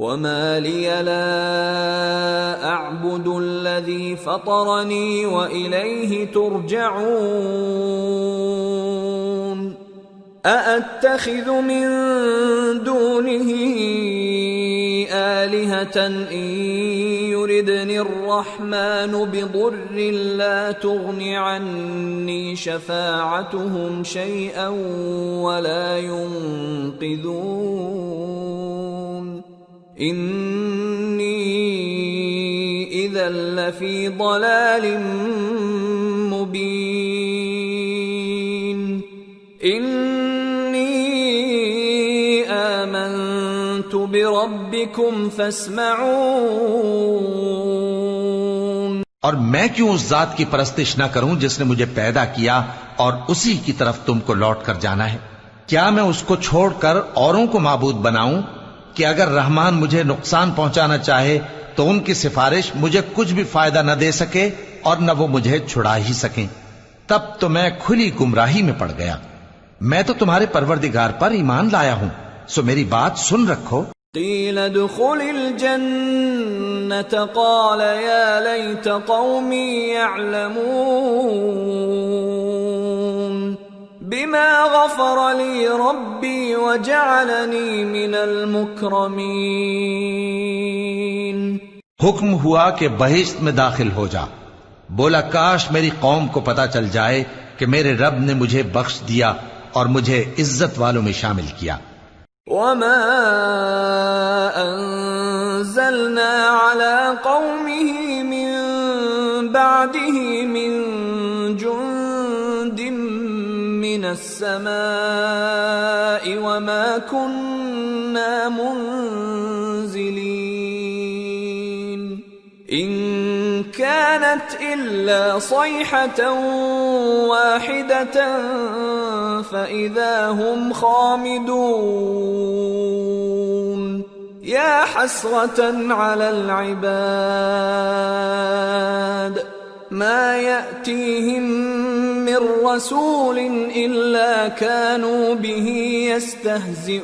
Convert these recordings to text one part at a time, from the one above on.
وما لي لا أعبد الذي فطرني وإليه ترجعون أأتخذ من دونه آلهة إن يردني الرحمن بضر لا تغن عني شفاعتهم شيئا ولا ينقذون إني إذا لفي ضلال مبين آمنت بربكم فاسمعون۔ اور میں کیوں اس ذات کی پرستش نہ کروں جس نے مجھے پیدا کیا اور اسی کی طرف تم کو لوٹ کر جانا ہے؟ کیا میں اس کو چھوڑ کر اوروں کو معبود بناؤں کہ اگر رحمان مجھے نقصان پہنچانا چاہے تو ان کی سفارش مجھے کچھ بھی فائدہ نہ دے سکے اور نہ وہ مجھے چھڑا ہی سکیں؟ تب تو میں کھلی گمراہی میں پڑ گیا۔ میں تو تمہارے پروردگار پر ایمان لایا ہوں، سو میری بات سن رکھو۔ قیل ادخل الجنة قال یا لیت قومی یعلمون بما غفر لی ربی وجعلنی من المکرمین۔ حکم ہوا کہ بہشت میں داخل ہو جا۔ بولا کاش میری قوم کو پتا چل جائے کہ میرے رب نے مجھے بخش دیا اور مجھے عزت والوں میں شامل کیا۔ وما انزلنا على قومه من بعده من جند من السماء وما كنا منزلين إن كانت إلا صيحة واحدة فإذا هم خامدون يا حسرة على العباد ما يأتيهم من رسول إلا كانوا به يستهزئون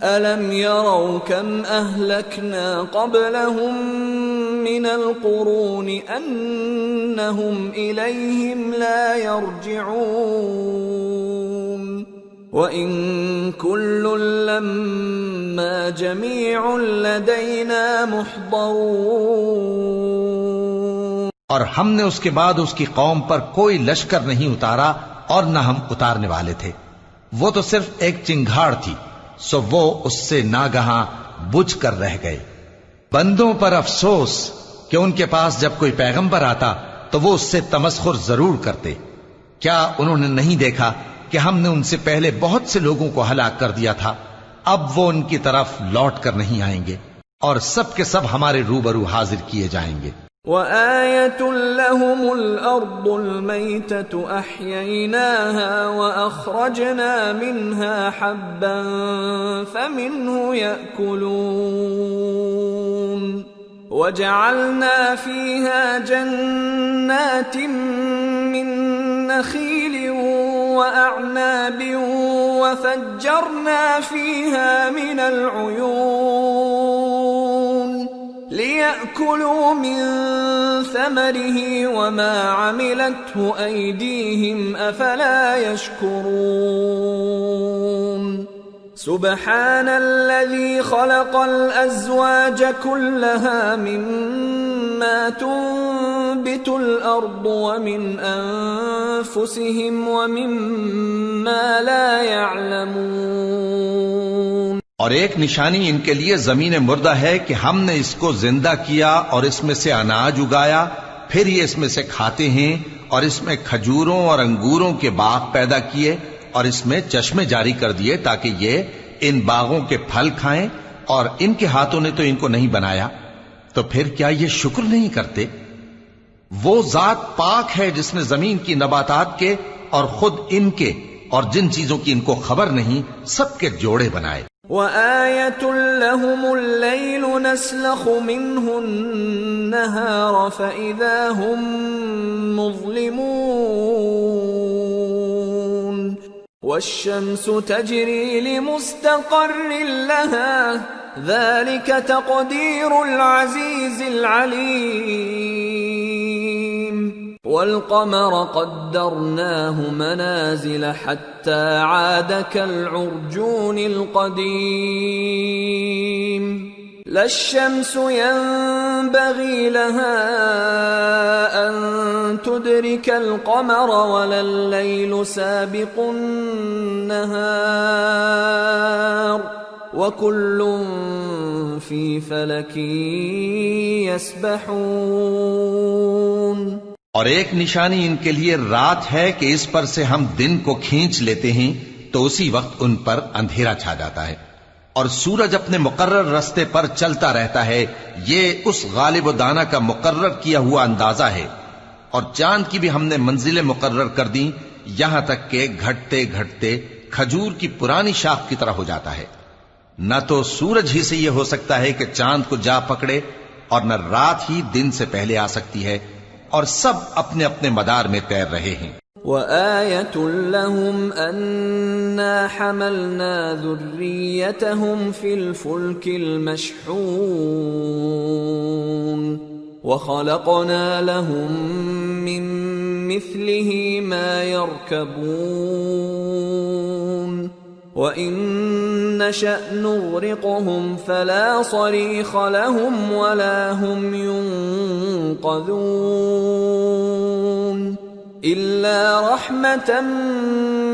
ألم يروا كم أهلكنا قبلهم من القرون أنهم إليهم لا يرجعون وإن كل لما جميع لدينا محضرون۔ اور ہم نے اس کے بعد اس کی قوم پر کوئی لشکر نہیں اتارا اور نہ ہم اتارنے والے تھے، وہ تو صرف ایک چنگھاڑ تھی، سو وہ اس سے ناگہاں بجھ کر رہ گئے۔ بندوں پر افسوس کہ ان کے پاس جب کوئی پیغمبر آتا تو وہ اس سے تمسخر ضرور کرتے۔ کیا انہوں نے نہیں دیکھا کہ ہم نے ان سے پہلے بہت سے لوگوں کو ہلاک کر دیا تھا؟ اب وہ ان کی طرف لوٹ کر نہیں آئیں گے اور سب کے سب ہمارے روبرو حاضر کیے جائیں گے۔ وآية لهم الأرض الميتة أحييناها وأخرجنا منها حبا فمنه يأكلون وجعلنا فيها جنات من نخيل وأعناب وفجرنا فيها من العيون ليأكلوا من ثمره وما عملته أيديهم أفلا يشكرون سبحان الذي خلق الأزواج كلها مما تنبت الأرض ومن أنفسهم ومما لا يعلمون۔ اور ایک نشانی ان کے لیے زمین مردہ ہے کہ ہم نے اس کو زندہ کیا اور اس میں سے اناج اگایا، پھر یہ اس میں سے کھاتے ہیں، اور اس میں کھجوروں اور انگوروں کے باغ پیدا کیے اور اس میں چشمے جاری کر دیے تاکہ یہ ان باغوں کے پھل کھائیں، اور ان کے ہاتھوں نے تو ان کو نہیں بنایا، تو پھر کیا یہ شکر نہیں کرتے؟ وہ ذات پاک ہے جس نے زمین کی نباتات کے اور خود ان کے اور جن چیزوں کی ان کو خبر نہیں سب کے جوڑے بنائے۔ وآية لهم الليل نسلخ منه النهار فإذا هم مظلمون والشمس تجري لمستقر لها ذلك تقدير العزيز العليم والقمر قدرناه منازل حتى عاد كالعرجون القديم لا الشمس ينبغي لها أن تدرك القمر ولا الليل سابق النهار وكل في فلك يسبحون. اور ایک نشانی ان کے لیے رات ہے کہ اس پر سے ہم دن کو کھینچ لیتے ہیں تو اسی وقت ان پر اندھیرا چھا جاتا ہے، اور سورج اپنے مقرر راستے پر چلتا رہتا ہے. یہ اس غالب و دانا کا مقرر کیا ہوا اندازہ ہے. اور چاند کی بھی ہم نے منزلیں مقرر کر دیں یہاں تک کہ گھٹتے گھٹتے کھجور کی پرانی شاخ کی طرح ہو جاتا ہے. نہ تو سورج ہی سے یہ ہو سکتا ہے کہ چاند کو جا پکڑے، اور نہ رات ہی دن سے پہلے آ سکتی ہے، اور سب اپنے اپنے مدار میں تیر رہے ہیں. وآية لهم أنا حملنا ذريتهم في الفلك المشحون وخلقنا لهم من مثله ما يركبون وإن نشأ نغرقهم فلا صريخ لهم ولا هم ينقذون إلا رحمة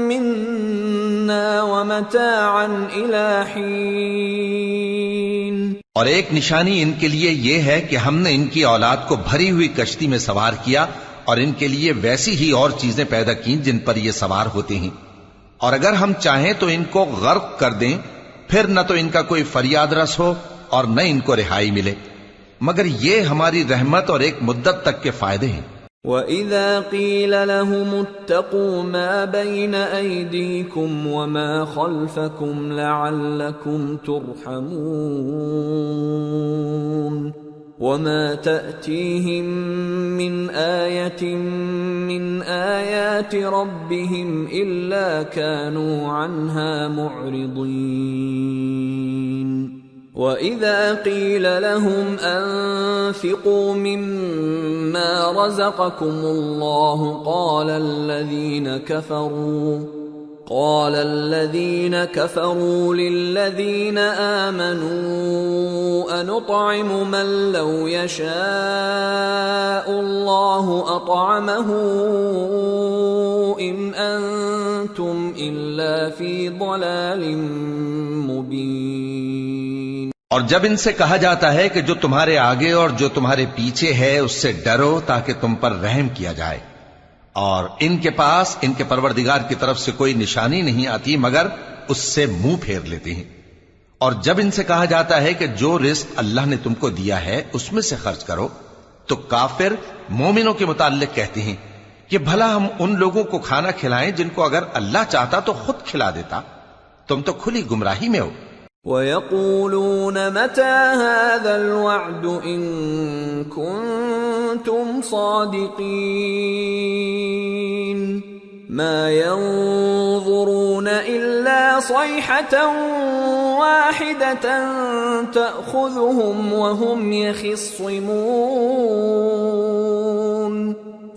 منا ومتاعا إلى حين. اور ایک نشانی ان کے لیے یہ ہے کہ ہم نے ان کی اولاد کو بھری ہوئی کشتی میں سوار کیا اور ان کے لیے ویسی ہی اور چیزیں پیدا کی جن پر یہ سوار ہوتے ہیں، اور اگر ہم چاہیں تو ان کو غرق کر دیں، پھر نہ تو ان کا کوئی فریاد رس ہو اور نہ ان کو رہائی ملے، مگر یہ ہماری رحمت اور ایک مدت تک کے فائدے ہیں. وَإِذَا قِيلَ لَهُمُ اتَّقُوا مَا بَيْنَ أَيْدِيكُمْ وَمَا خَلْفَكُمْ لَعَلَّكُمْ تُرْحَمُونَ وَمَا تَأْتِيهِمْ مِنْ آيَةٍ مِنْ آيَاتِ رَبِّهِمْ إِلَّا كَانُوا عَنْهَا مُعْرِضِينَ. وَإِذَا قِيلَ لَهُمْ أَنفِقُوا مِمَّا رَزَقَكُمُ اللَّهُ قَالَ الَّذِينَ كَفَرُوا لِلَّذِينَ آمَنُوا أَنُطْعِمُ مَن لَّوْ يَشَاءُ اللَّهُ أَطْعَمَهُ إِنْ أَنتُمْ إِلَّا فِي ضَلَالٍ مُّبِينٍ. اور جب ان سے کہا جاتا ہے کہ جو تمہارے آگے اور جو تمہارے پیچھے ہے اس سے ڈرو تاکہ تم پر رحم کیا جائے، اور ان کے پاس ان کے پروردگار کی طرف سے کوئی نشانی نہیں آتی مگر اس سے منہ پھیر لیتے ہیں. اور جب ان سے کہا جاتا ہے کہ جو رزق اللہ نے تم کو دیا ہے اس میں سے خرچ کرو، تو کافر مومنوں کے متعلق کہتے ہیں کہ بھلا ہم ان لوگوں کو کھانا کھلائیں جن کو اگر اللہ چاہتا تو خود کھلا دیتا، تم تو کھلی گمراہی میں ہو. وَيَقُولُونَ مَتَى هَذَا الْوَعْدُ إِن كُنتُمْ صَادِقِينَ مَا يَنظُرُونَ إِلَّا صَيْحَةً وَاحِدَةً تَأْخُذُهُمْ وَهُمْ يَخِصِّمُونَ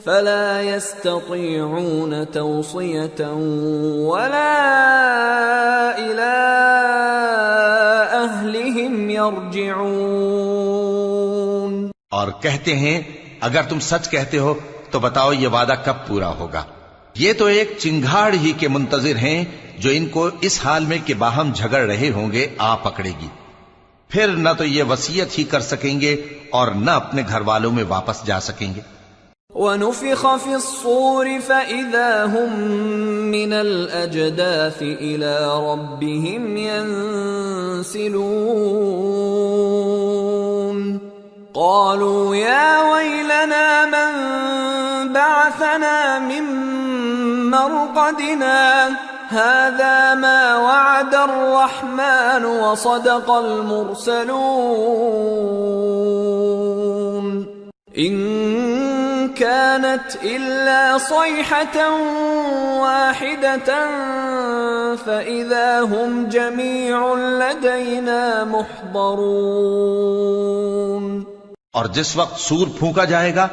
فَلَا يَسْتَطِيعُونَ تَوْصِيَةً وَلَا إِلَىٰ أَهْلِهِمْ يَرْجِعُونَ. اور کہتے ہیں اگر تم سچ کہتے ہو تو بتاؤ یہ وعدہ کب پورا ہوگا. یہ تو ایک چنگھاڑ ہی کے منتظر ہیں جو ان کو اس حال میں کہ باہم جھگڑ رہے ہوں گے آ پکڑے گی، پھر نہ تو یہ وصیت ہی کر سکیں گے اور نہ اپنے گھر والوں میں واپس جا سکیں گے. وَنُفِخَ فِي الصُّورِ فَإِذَا هُم مِّنَ الْأَجْدَاثِ إِلَىٰ رَبِّهِمْ يَنسِلُونَ قَالُوا يَا وَيْلَنَا مَن بَعَثَنَا مِن مَّرْقَدِنَا هَٰذَا مَا وَعَدَ الرَّحْمَٰنُ وَصَدَقَ الْمُرْسَلُونَ. إِن كانت إلا صيحة واحدة فإذا هم جميع لدينا محضرون۔ اور جس وقت سور پھونکا جائے گا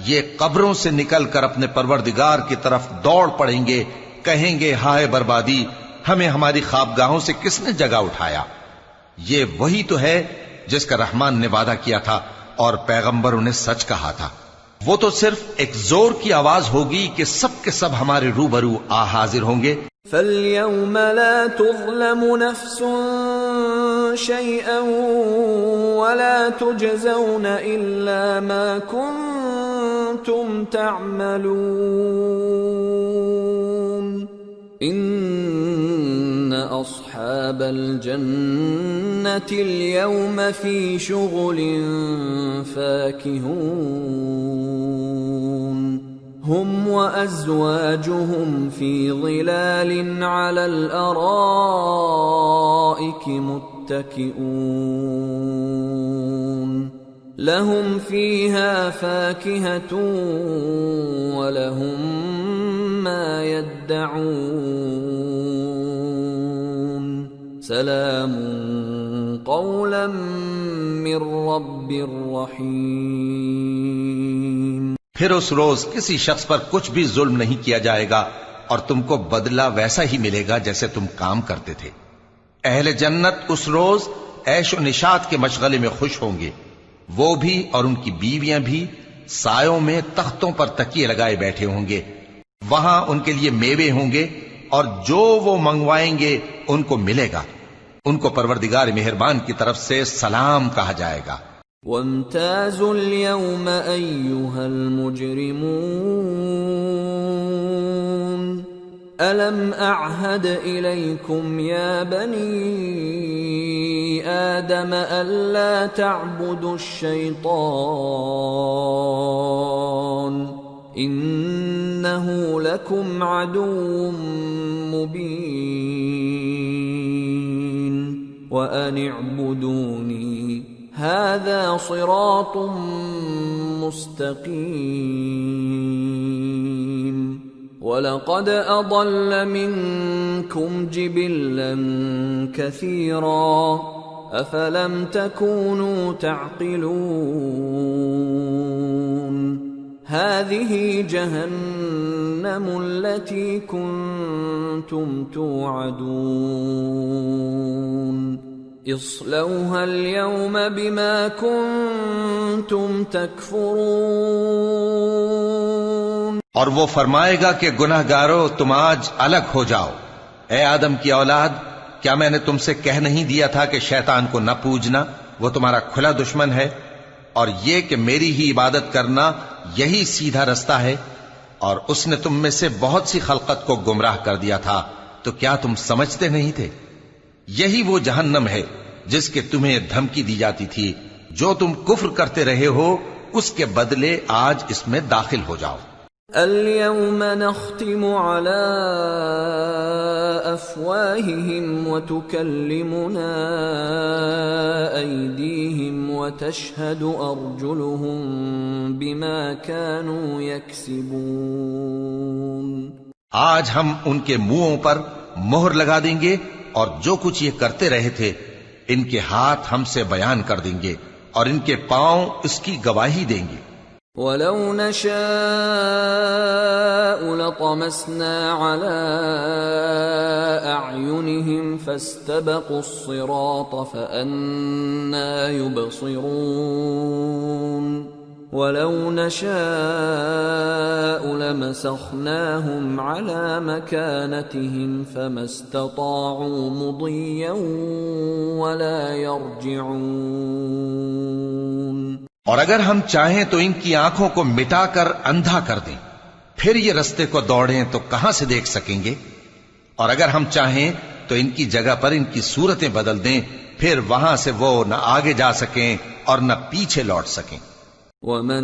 یہ قبروں سے نکل کر اپنے پروردگار کی طرف دوڑ پڑیں گے، کہیں گے ہائے بربادی، ہمیں ہماری خوابگاہوں سے کس نے جگہ اٹھایا۔ یہ وہی تو ہے جس کا رحمان نے وعدہ کیا تھا اور پیغمبروں نے سچ کہا تھا۔ وہ تو صرف ایک زور کی آواز ہوگی کہ سب کے سب ہمارے روبرو آ حاضر ہوں گے۔ فَالْيَوْمَ لَا تُظْلَمُ نَفْسٌ شَيْئًا وَلَا تُجْزَوْنَ إِلَّا مَا كُنتُمْ تَعْمَلُونَ إِنَّ أَصْحَابَ الْجَنَّةِ الْيَوْمَ فِي شُغُلٍ فَاكِهُونَ هُمْ وَأَزْوَاجُهُمْ فِي ظِلَالٍ عَلَى الْأَرَائِكِ مُتَّكِئُونَ لَهُمْ فِيهَا فَاكِهَةٌ وَلَهُمْ مَا يَدَّعُونَ سَلَامٌ قَوْلًا مِّن رَّبٍّ رَّحِيمٍ۔ پھر اس روز کسی شخص پر کچھ بھی ظلم نہیں کیا جائے گا اور تم کو بدلہ ویسا ہی ملے گا جیسے تم کام کرتے تھے۔ اہل جنت اس روز عیش و نشاط کے مشغلے میں خوش ہوں گے، وہ بھی اور ان کی بیویاں بھی سایوں میں تختوں پر تکیے لگائے بیٹھے ہوں گے۔ وہاں ان کے لیے میوے ہوں گے اور جو وہ منگوائیں گے ان کو ملے گا۔ ان کو پروردگار مہربان کی طرف سے سلام کہا جائے گا۔ وَامْتَازُوا الْيَوْمَ أَيُّهَا الْمُجْرِمُونَ أَلَمْ أَعْهَدْ إِلَيْكُمْ يَا بَنِي آدَمَ أَلَّا تَعْبُدُوا الشَّيْطَانَ إِنَّهُ لَكُمْ عَدُوٌّ مُّبِينٌ وَأَنِ اعْبُدُونِي هَذَا صِرَاطٌ مُّسْتَقِيمٌ وَلَقَدْ أَضَلَّ مِنكُمْ جِبِلًّا كَثِيرًا أَفَلَمْ تَكُونُوا تَعْقِلُونَ هَذِهِ جَهَنَّمُ الَّتِي كُنتُمْ تُوعَدُونَ اصلوها اليوم بما كنتم تكفرون۔ اور وہ فرمائے گا کہ گناہ گارو تم آج الگ ہو جاؤ۔ اے آدم کی اولاد، کیا میں نے تم سے کہہ نہیں دیا تھا کہ شیطان کو نہ پوجنا، وہ تمہارا کھلا دشمن ہے، اور یہ کہ میری ہی عبادت کرنا یہی سیدھا رستہ ہے، اور اس نے تم میں سے بہت سی خلقت کو گمراہ کر دیا تھا، تو کیا تم سمجھتے نہیں تھے؟ یہی وہ جہنم ہے جس کے تمہیں دھمکی دی جاتی تھی، جو تم کفر کرتے رہے ہو اس کے بدلے آج اس میں داخل ہو جاؤ۔ اليوم نختم على أفواههم وتكلمنا أيديهم وتشهد أرجلهم بما كانوا يكسبون۔ آج ہم ان کے منہوں پر مہر لگا دیں گے اور جو کچھ یہ کرتے رہے تھے ان کے ہاتھ ہم سے بیان کر دیں گے اور ان کے پاؤں اس کی گواہی دیں گے۔ وَلَوْ نَشَاءُ لَطَمَسْنَا عَلَىٰ أَعْيُنِهِمْ فَاسْتَبَقُوا الصِّرَاطَ فَأَنَّىٰ يُبْصِرُونَ وَلَوْ نَشَاءُ لَمَسَخْنَاهُمْ عَلَىٰ مَكَانَتِهِمْ فَمَا اسْتَطَاعُوا مُضِيًّا وَلَا يَرْجِعُونَ۔ اور اگر ہم چاہیں تو ان کی آنکھوں کو مٹا کر اندھا کر دیں، پھر یہ رستے کو دوڑیں تو کہاں سے دیکھ سکیں گے؟ اور اگر ہم چاہیں تو ان کی جگہ پر ان کی صورتیں بدل دیں، پھر وہاں سے وہ نہ آگے جا سکیں اور نہ پیچھے لوٹ سکیں۔ وَمَن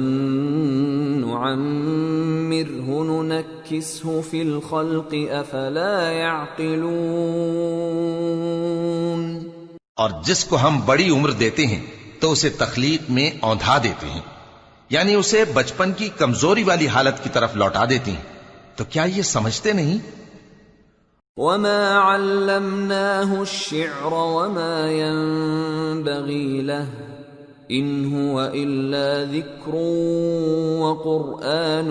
نُّعَمِّرْهُ نُنَكِّسْهُ فِي الْخَلْقِ أَفَلَا يَعْقِلُونَ۔ اور جس کو ہم بڑی عمر دیتے ہیں تو اسے تخلیق میں اوندھا دیتے ہیں، یعنی اسے بچپن کی کمزوری والی حالت کی طرف لوٹا دیتی ہیں. تو کیا یہ سمجھتے نہیں؟ وما علمناه الشعر وما ينبغي له ان هو الا ذكر وقرآن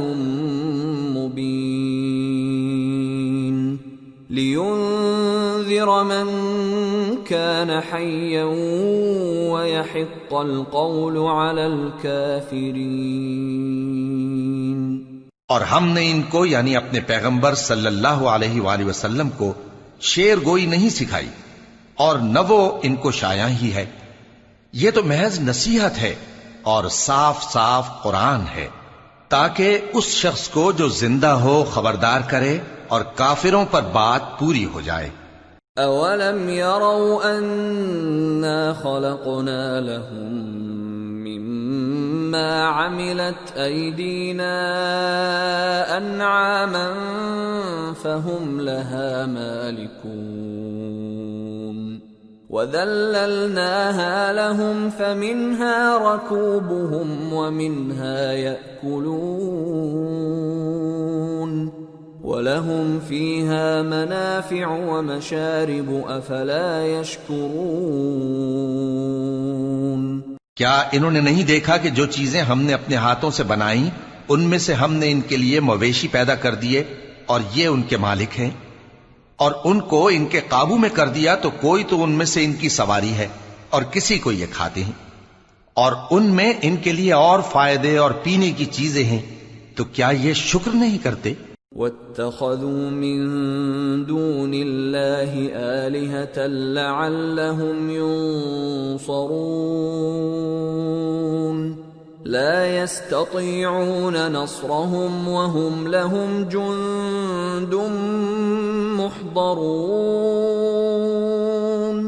مبين لينذر من كان حيا ويحق القول على الكافرين. اور ہم نے ان کو یعنی اپنے پیغمبر صلی اللہ علیہ وآلہ وسلم کو شعر گوئی نہیں سکھائی اور نہ وہ ان کو شایع ہی ہے. یہ تو محض نصیحت ہے اور صاف صاف قرآن ہے تاکہ اس شخص کو جو زندہ ہو خبردار کرے اور کافروں پر بات پوری ہو جائے. اولم يروا انا خلقنا لهم مما عملت ايدينا انعاما فهم لها مالكون وذللناها لهم فمنها ركوبهم ومنها يأكلون وَلَهُمْ فِيهَا مَنَافِعُ وَمَشَارِبُ أَفَلَا يَشْكُرُونَ. کیا انہوں نے نہیں دیکھا کہ جو چیزیں ہم نے اپنے ہاتھوں سے بنائیں ان میں سے ہم نے ان کے لیے مویشی پیدا کر دیے اور یہ ان کے مالک ہیں، اور ان کو ان کے قابو میں کر دیا تو کوئی تو ان میں سے ان کی سواری ہے اور کسی کو یہ کھاتے ہیں، اور ان میں ان کے لیے اور فائدے اور پینے کی چیزیں ہیں، تو کیا یہ شکر نہیں کرتے؟ وَاتَّخَذُوا مِن دُونِ اللَّهِ آلِهَةً لَعَلَّهُمْ يُنصَرُونَ لَا يَسْتَطِيعُونَ نَصْرَهُمْ وَهُمْ لَهُمْ جُندٌ مُحْضَرُونَ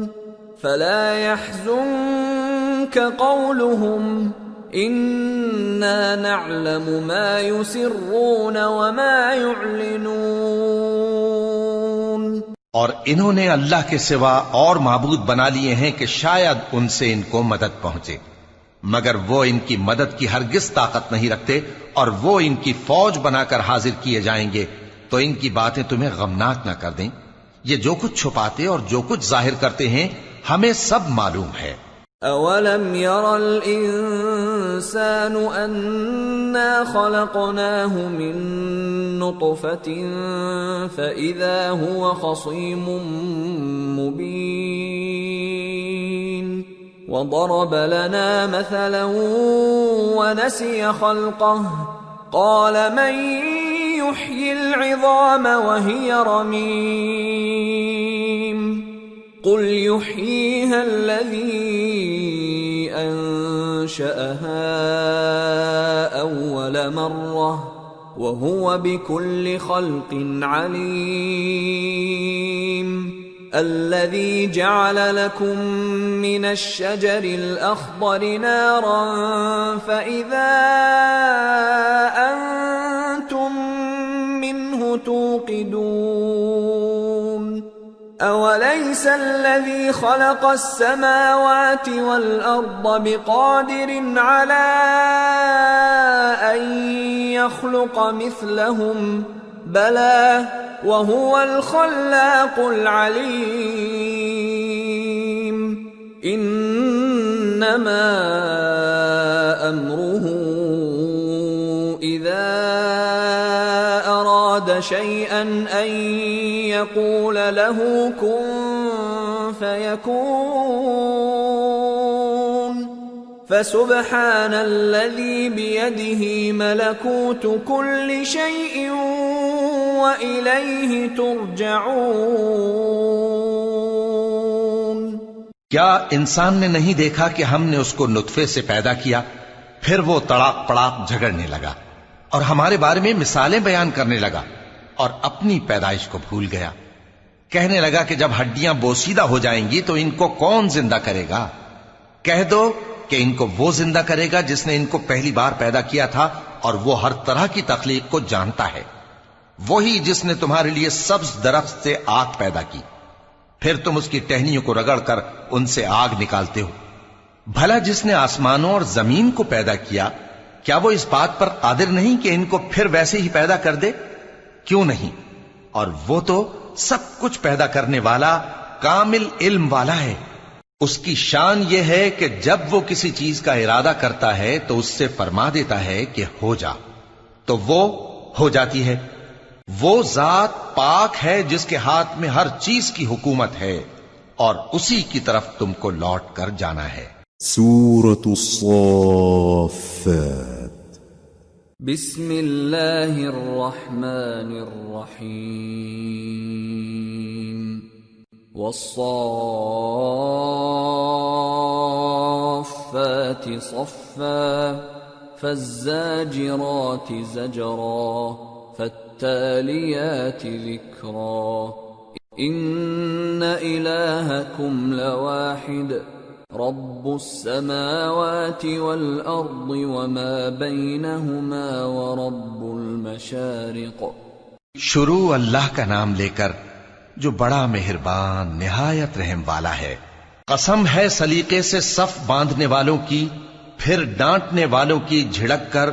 فَلَا يَحْزُنكَ قَوْلُهُمْ اِنَّا نَعْلَمُ مَا يُسِرُّونَ وَمَا يُعْلِنُونَ. اور انہوں نے اللہ کے سوا اور معبود بنا لیے ہیں کہ شاید ان سے ان کو مدد پہنچے، مگر وہ ان کی مدد کی ہرگز طاقت نہیں رکھتے، اور وہ ان کی فوج بنا کر حاضر کیے جائیں گے تو ان کی باتیں تمہیں غمناک نہ کر دیں. یہ جو کچھ چھپاتے اور جو کچھ ظاہر کرتے ہیں ہمیں سب معلوم ہے. اولم ير الانسان انا خلقناه من نطفة فاذا هو خصيم مبين وضرب لنا مثلا ونسي خلقه قال من يحيي العظام وهي رميم قل يحييها الذي أنشأها أول مرة وهو بكل خلق عليم الذي جعل لكم من الشجر الأخضر نارا فإذا أنتم منه توقدون أوليس الذي خلق السماوات والأرض بقادر على أن يخلق مثلهم بلى وهو الخلاق العليم إنما أمره إذا أراد شيئا أن يقول له كن فيكون فسبحان الذي بيده ملكوت كل شيء وإليه ترجعون. کیا انسان نے نہیں دیکھا کہ ہم نے اس کو نطفے سے پیدا کیا، پھر وہ تڑاک پڑاک جھگڑنے لگا اور ہمارے بارے میں مثالیں بیان کرنے لگا اور اپنی پیدائش کو بھول گیا. کہنے لگا کہ جب ہڈیاں بوسیدہ ہو جائیں گی تو ان کو کون زندہ کرے گا؟ کہہ دو کہ ان کو وہ زندہ کرے گا جس نے ان کو پہلی بار پیدا کیا تھا، اور وہ ہر طرح کی تخلیق کو جانتا ہے. وہی جس نے تمہارے لیے سبز درخت سے آگ پیدا کی، پھر تم اس کی ٹہنیوں کو رگڑ کر ان سے آگ نکالتے ہو. بھلا جس نے آسمانوں اور زمین کو پیدا کیا کیا وہ اس بات پر قادر نہیں کہ ان کو پھر ویسے ہی پیدا کر دے؟ کیوں نہیں؟ اور وہ تو سب کچھ پیدا کرنے والا کامل علم والا ہے۔ اس کی شان یہ ہے کہ جب وہ کسی چیز کا ارادہ کرتا ہے تو اس سے فرما دیتا ہے کہ ہو جا، تو وہ ہو جاتی ہے۔ وہ ذات پاک ہے جس کے ہاتھ میں ہر چیز کی حکومت ہے، اور اسی کی طرف تم کو لوٹ کر جانا ہے۔ سورة الصافات بسم اللہ الرحمن الرحیم والصافات صفا فالزاجرات زجرا فالتاليات ذكرا إن إلهكم لواحد رب السماوات والأرض وما بينهما ورب المشارق۔ شروع اللہ کا نام لے کر جو بڑا مہربان نہایت رحم والا ہے۔ قسم ہے سلیقے سے صف باندھنے والوں کی، پھر ڈانٹنے والوں کی جھڑک کر،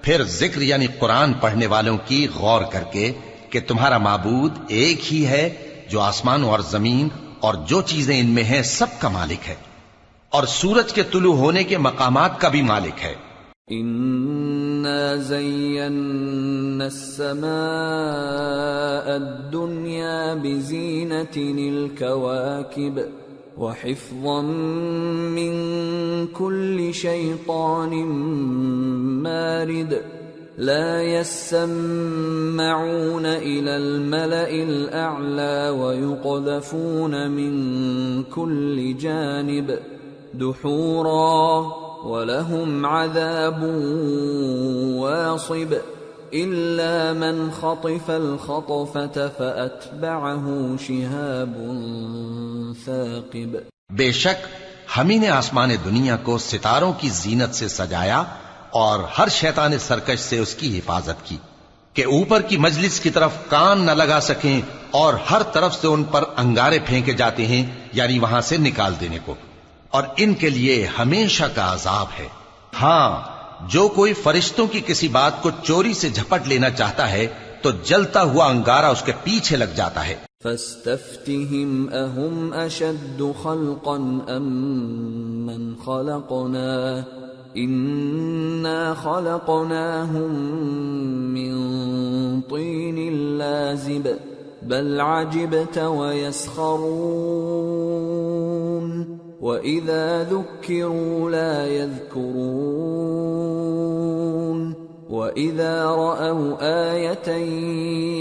پھر ذکر یعنی قرآن پڑھنے والوں کی غور کر کے کہ تمہارا معبود ایک ہی ہے جو آسمانوں اور زمین اور جو چیزیں ان میں ہیں سب کا مالک ہے، اور سورج کے طلوع ہونے کے مقامات کا بھی مالک ہے۔ إنا زينا السماء الدنيا بزينة الكواكب وحفظا من كل شيطان مارد لا يسمعون إلى الملأ الأعلى ويقذفون من كل جانب دحورا وَلَهُمْ عَذَابٌ وَاصِبٌ إِلَّا مَنْ خَطِفَ الْخَطْفَةَ فَأَتْبَعَهُ شِهَابٌ ثَاقِبٌ۔ بے شک ہم ہی نے آسمان دنیا کو ستاروں کی زینت سے سجایا اور ہر شیطان سرکش سے اس کی حفاظت کی کہ اوپر کی مجلس کی طرف کان نہ لگا سکیں، اور ہر طرف سے ان پر انگارے پھینکے جاتے ہیں یعنی وہاں سے نکال دینے کو، اور ان کے لیے ہمیشہ کا عذاب ہے۔ ہاں، جو کوئی فرشتوں کی کسی بات کو چوری سے جھپٹ لینا چاہتا ہے تو جلتا ہوا انگارہ اس کے پیچھے لگ جاتا ہے۔ فاستفتهم أهم أشد خلقا أم من خلقنا إنا خلقناهم من طين لازب بل عجبت ويسخرون وَإِذَا ذُكِّرُوا لَا يَذْكُرُونَ وَإِذَا رَأَوْا آيَةً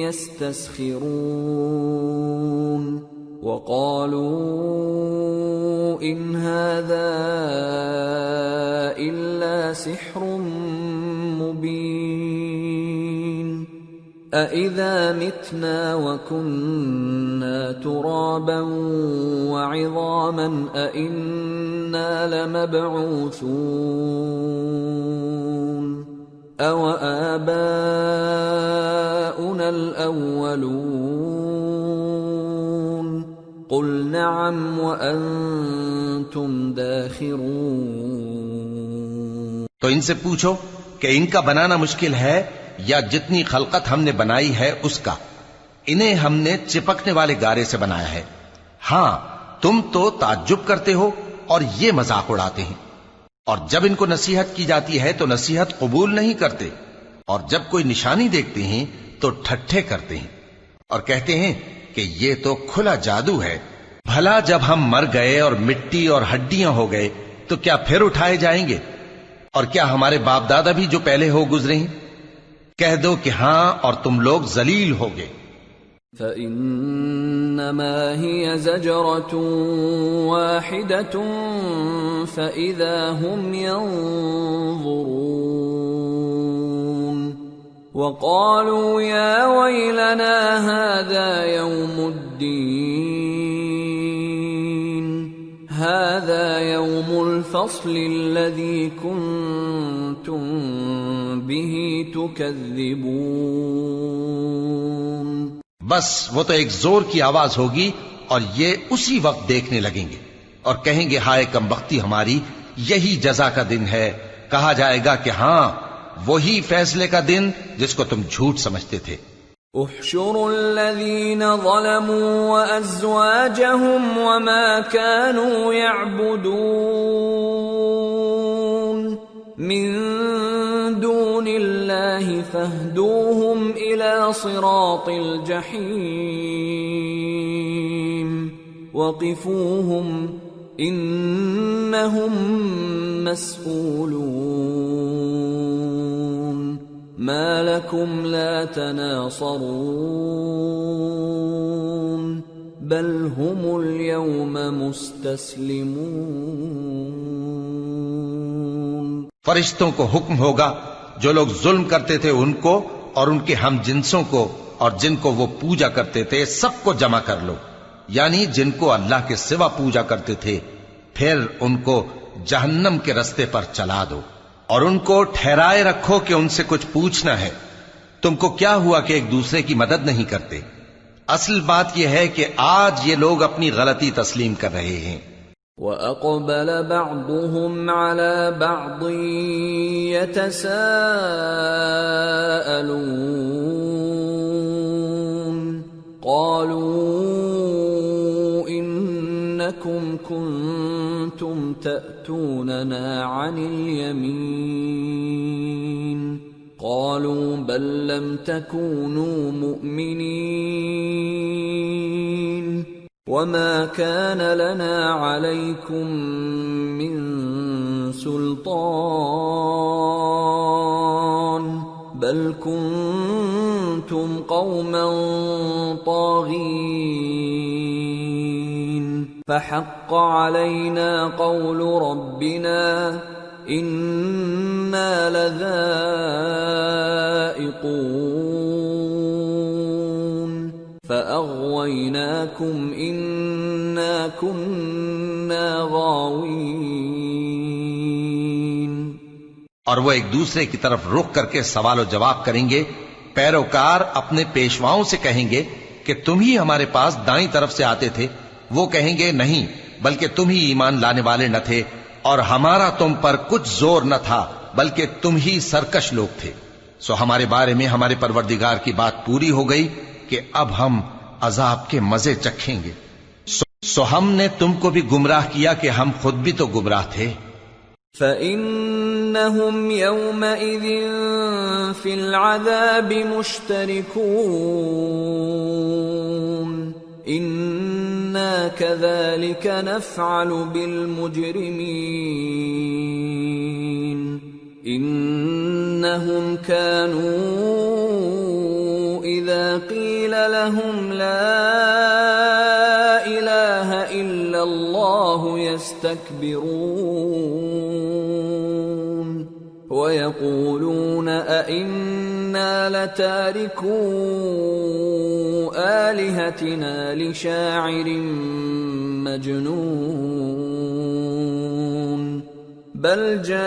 يَسْتَسْخِرُونَ وَقَالُوا إِنْ هَذَا إِلَّا سِحْرٌ مُبِينٌ أَإِذَا مِتْنَا وَكُنَّا تُرَابًا وَعِظَامًا أَإِنَّا لَمَبْعُوثُونَ أَوَآبَاؤُنَا الْأَوَّلُونَ قُلْ نَعَمْ وَأَنْتُمْ دَاخِرُونَ۔ تو ان سے پوچھو کہ ان کا بنانا مشکل ہے یا جتنی خلقت ہم نے بنائی ہے اس کا؟ انہیں ہم نے چپکنے والے گارے سے بنایا ہے۔ ہاں، تم تو تعجب کرتے ہو اور یہ مذاق اڑاتے ہیں، اور جب ان کو نصیحت کی جاتی ہے تو نصیحت قبول نہیں کرتے، اور جب کوئی نشانی دیکھتے ہیں تو ٹھٹھے کرتے ہیں اور کہتے ہیں کہ یہ تو کھلا جادو ہے۔ بھلا جب ہم مر گئے اور مٹی اور ہڈیاں ہو گئے تو کیا پھر اٹھائے جائیں گے؟ اور کیا ہمارے باپ دادا بھی جو پہلے ہو گزرے ہیں؟ کہہ دو کہ ہاں، اور تم لوگ ذلیل ہوگے۔ فَإِنَّمَا هِيَ زَجْرَةٌ وَاحِدَةٌ فَإِذَا هُمْ يَنظُرُونَ وَقَالُوا يَا وَيْلَنَا هَذَا يَوْمُ الدِّينِ هَذَا يَوْمُ الْفَصْلِ الَّذِي كُنْتُمْ بِهِ تُكَذِّبُونَ۔ بس وہ تو ایک زور کی آواز ہوگی اور یہ اسی وقت دیکھنے لگیں گے اور کہیں گے ہائے کم بختی ہماری، یہی جزا کا دن ہے۔ کہا جائے گا کہ ہاں، وہی فیصلے کا دن جس کو تم جھوٹ سمجھتے تھے۔ احشروا الذين ظلموا وأزواجهم وما كانوا يعبدون من دون الله فاهدوهم إلى صراط الجحيم وقفوهم إنهم مسئولون ما لكم لا تناصرون بل هم اليوم مستسلمون۔ فرشتوں کو حکم ہوگا جو لوگ ظلم کرتے تھے ان کو اور ان کے ہم جنسوں کو اور جن کو وہ پوجا کرتے تھے سب کو جمع کر لو، یعنی جن کو اللہ کے سوا پوجا کرتے تھے، پھر ان کو جہنم کے رستے پر چلا دو اور ان کو ٹھہرائے رکھو کہ ان سے کچھ پوچھنا ہے۔ تم کو کیا ہوا کہ ایک دوسرے کی مدد نہیں کرتے؟ اصل بات یہ ہے کہ آج یہ لوگ اپنی غلطی تسلیم کر رہے ہیں۔ وَأَقْبَلَ بَعْضُهُمْ عَلَى بَعْضٍ يَتَسَاءَلُونَ قَالُوا إِنَّكُمْ كُنتُمْ تَأْتُونَنَا عَنِ الْيَمِينِ قَالُوا بَل لَّمْ تَكُونُوا مُؤْمِنِينَ وَمَا كَانَ لَنَا عَلَيْكُمْ مِنْ سُلْطَانٍ بَلْ كُنْتُمْ قَوْمًا طَاغِينَ فَحَقَّ عَلَيْنَا قَوْلُ رَبِّنَا إِنَّا لَذَائِقُونَ فَأَغْوَيْنَاكُمْ إِنَّا كُنَّا غَاوِينَ۔ اور وہ ایک دوسرے کی طرف رخ کر کے سوال و جواب کریں گے۔ پیروکار اپنے پیشواؤں سے کہیں گے کہ تم ہی ہمارے پاس دائیں طرف سے آتے تھے، وہ کہیں گے نہیں بلکہ تم ہی ایمان لانے والے نہ تھے اور ہمارا تم پر کچھ زور نہ تھا بلکہ تم ہی سرکش لوگ تھے۔ سو ہمارے بارے میں ہمارے پروردگار کی بات پوری ہو گئی کہ اب ہم عذاب کے مزے چکھیں گے۔ سو ہم نے تم کو بھی گمراہ کیا کہ ہم خود بھی تو گمراہ تھے۔ فَإِنَّهُمْ يَوْمَئِذٍ فِي الْعَذَابِ مُشْتَرِكُونَ إِنَّا كَذَلِكَ نَفْعَلُ بِالْمُجْرِمِينَ إِنَّهُمْ كَانُوا إِذَا قِيلَ لَهُمْ لَا إِلَهَ إِلَّا اللَّهُ يَسْتَكْبِرُونَ وَيَقُولُونَ أَإِنَّا لَتَارِكُو آلِهَتِنَا لِشَاعِرٍ مَجْنُونٍ بَلْ جَاءَ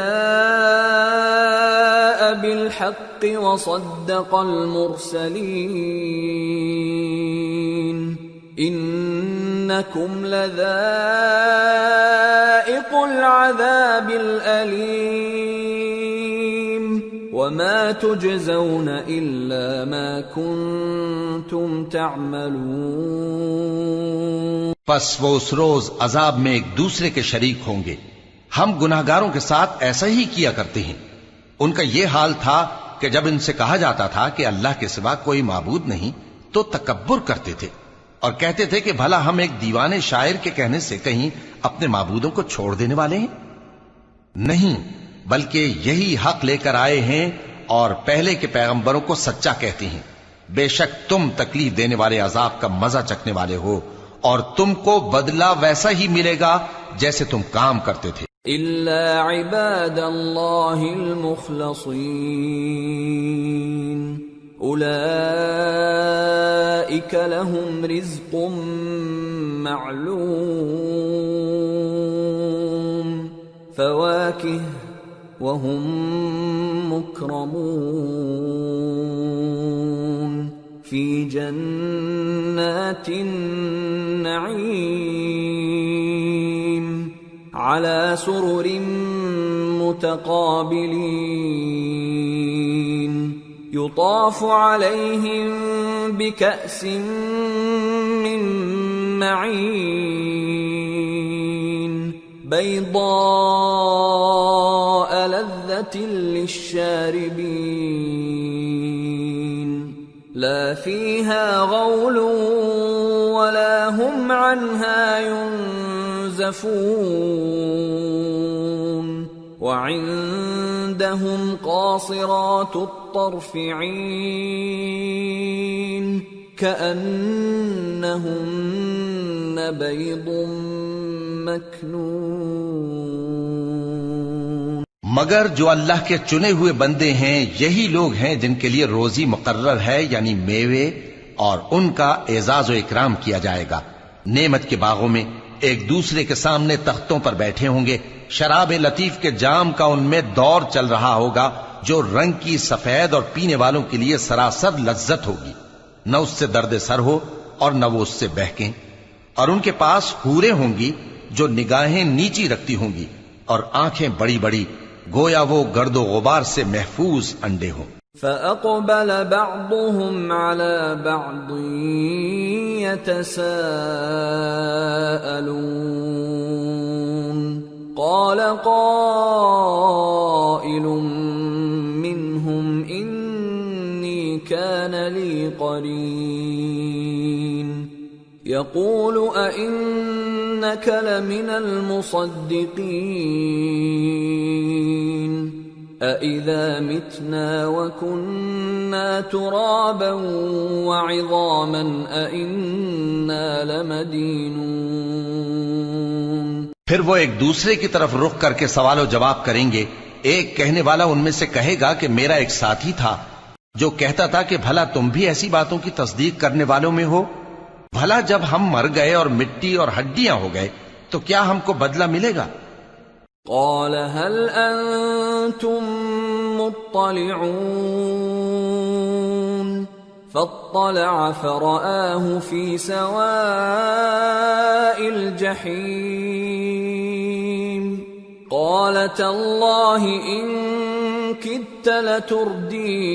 بِالْحَقِّ وَصَدَّقَ الْمُرْسَلِينَ إِنَّكُمْ لَذَائِقُو الْعَذَابِ الْأَلِيمِ وَمَا تُجْزَوْنَ إِلَّا مَا كُنتُمْ تَعْمَلُونَ۔ پس وہ اس روز عذاب میں ایک دوسرے کے شریک ہوں گے۔ ہم گناہگاروں کے ساتھ ایسا ہی کیا کرتے ہیں۔ ان کا یہ حال تھا کہ جب ان سے کہا جاتا تھا کہ اللہ کے سوا کوئی معبود نہیں تو تکبر کرتے تھے اور کہتے تھے کہ بھلا ہم ایک دیوانے شاعر کے کہنے سے کہیں اپنے معبودوں کو چھوڑ دینے والے ہیں؟ نہیں، بلکہ یہی حق لے کر آئے ہیں اور پہلے کے پیغمبروں کو سچا کہتے ہیں۔ بے شک تم تکلیف دینے والے عذاب کا مزہ چکھنے والے ہو اور تم کو بدلہ ویسا ہی ملے گا جیسے تم کام کرتے تھے۔ إِلَّا عِبَادَ اللَّهِ الْمُخْلَصِينَ أُولَئِكَ لَهُمْ رِزْقٌ مَّعْلُومٌ فَوَاكِهُ وَهُمْ مُكْرَمُونَ فِي جَنَّاتِ النَّعِيمِ على سرر متقابلين يطاف عليهم بكأس من معين بيضاء لذة للشاربين لا فيها غول ولا هم عنها ينزفون وعندهم قاصرات الطرف عين كأنهن بيض مكنون. مگر جو اللہ کے چنے ہوئے بندے ہیں یہی لوگ ہیں جن کے لیے روزی مقرر ہے، یعنی میوے، اور ان کا اعزاز و اکرام کیا جائے گا. نعمت کے باغوں میں ایک دوسرے کے سامنے تختوں پر بیٹھے ہوں گے. شراب لطیف کے جام کا ان میں دور چل رہا ہوگا جو رنگ کی سفید اور پینے والوں کے لیے سراسر لذت ہوگی. نہ اس سے درد سر ہو اور نہ وہ اس سے بہکیں. اور ان کے پاس حوریں ہوں گی جو نگاہیں نیچی رکھتی ہوں گی اور آنکھیں بڑی بڑی، گویا وہ گرد و غبار سے محفوظ انڈے ہوں. فَأَقْبَلَ بَعْضُهُمْ عَلَى بَعْضٍ يَتَسَاءَلُونَ قَالَ قَائِلٌ مِّنْهُمْ إِنِّي كَانَ لِي قَرِينٌ يَقُولُ أَإِنَّكَ لَمِنَ الْمُصَدِّقِينَ أَإِذَا مِتْنَا وَكُنَّا تُرَابًا وَعِظَامًا أَإِنَّا لَمَدِينُونَ. پھر وہ ایک دوسرے کی طرف رخ کر کے سوال و جواب کریں گے. ایک کہنے والا ان میں سے کہے گا کہ میرا ایک ساتھی تھا جو کہتا تھا کہ بھلا تم بھی ایسی باتوں کی تصدیق کرنے والوں میں ہو؟ بھلا جب ہم مر گئے اور مٹی اور ہڈیاں ہو گئے تو کیا ہم کو بدلہ ملے گا؟ قال هل انتم مطلعون فاطلع فرآه في سواء الجحيم قال تالله إن كدت لتردين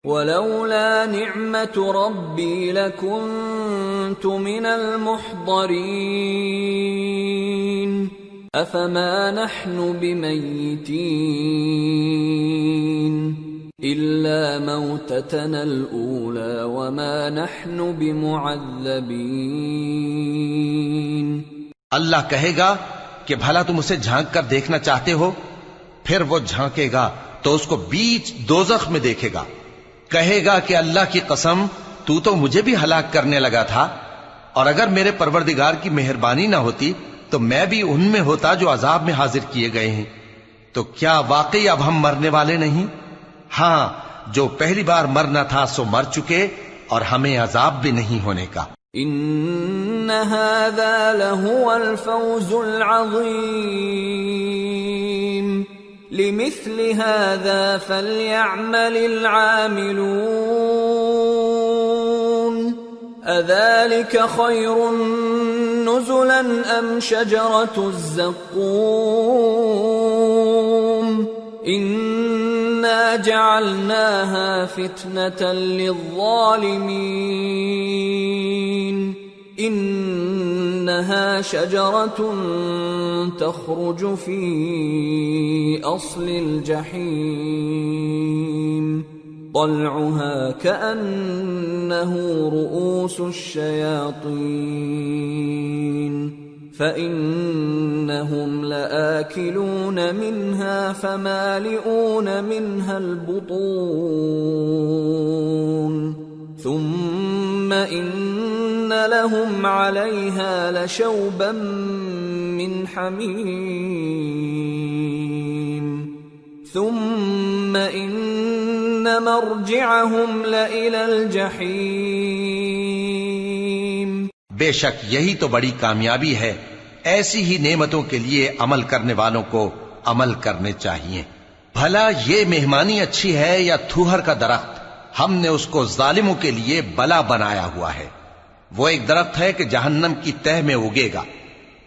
ولولا نعمة ربي لكنت من المحضرين أفما نحن بميتين إلا موتتنا الأولى وما نحن بمعذبين. اللہ کہے گا کہ بھلا تم اسے جھانک کر دیکھنا چاہتے ہو؟ پھر وہ جھانکے گا تو اس کو بیچ دوزخ میں دیکھے گا. کہے گا کہ اللہ کی قسم تو مجھے بھی ہلاک کرنے لگا تھا، اور اگر میرے پروردگار کی مہربانی نہ ہوتی تو میں بھی ان میں ہوتا جو عذاب میں حاضر کیے گئے ہیں. تو کیا واقعی اب ہم مرنے والے نہیں؟ ہاں، جو پہلی بار مرنا تھا سو مر چکے اور ہمیں عذاب بھی نہیں ہونے کا. ان هذا لهو الفوز العظيم لمثل هذا فليعمل العاملون أذلك خير نزلا أم شجرة الزقوم إنا جعلناها فتنة للظالمين إنها شجرة تخرج في أصل الجحيم طلعها كأنه رؤوس الشياطين فإنهم لآكلون منها فمالئون منها البطون ثم إن لهم عليها لشوبا من حميم ثم إن مرجعهم لإلى الجحيم. بے شک یہی تو بڑی کامیابی ہے. ایسی ہی نعمتوں کے لیے عمل کرنے والوں کو عمل کرنے چاہیے. بھلا یہ مہمانی اچھی ہے یا تھوہر کا درخت؟ ہم نے اس کو ظالموں کے لیے بلا بنایا ہوا ہے. وہ ایک درخت ہے کہ جہنم کی تہ میں اگے گا.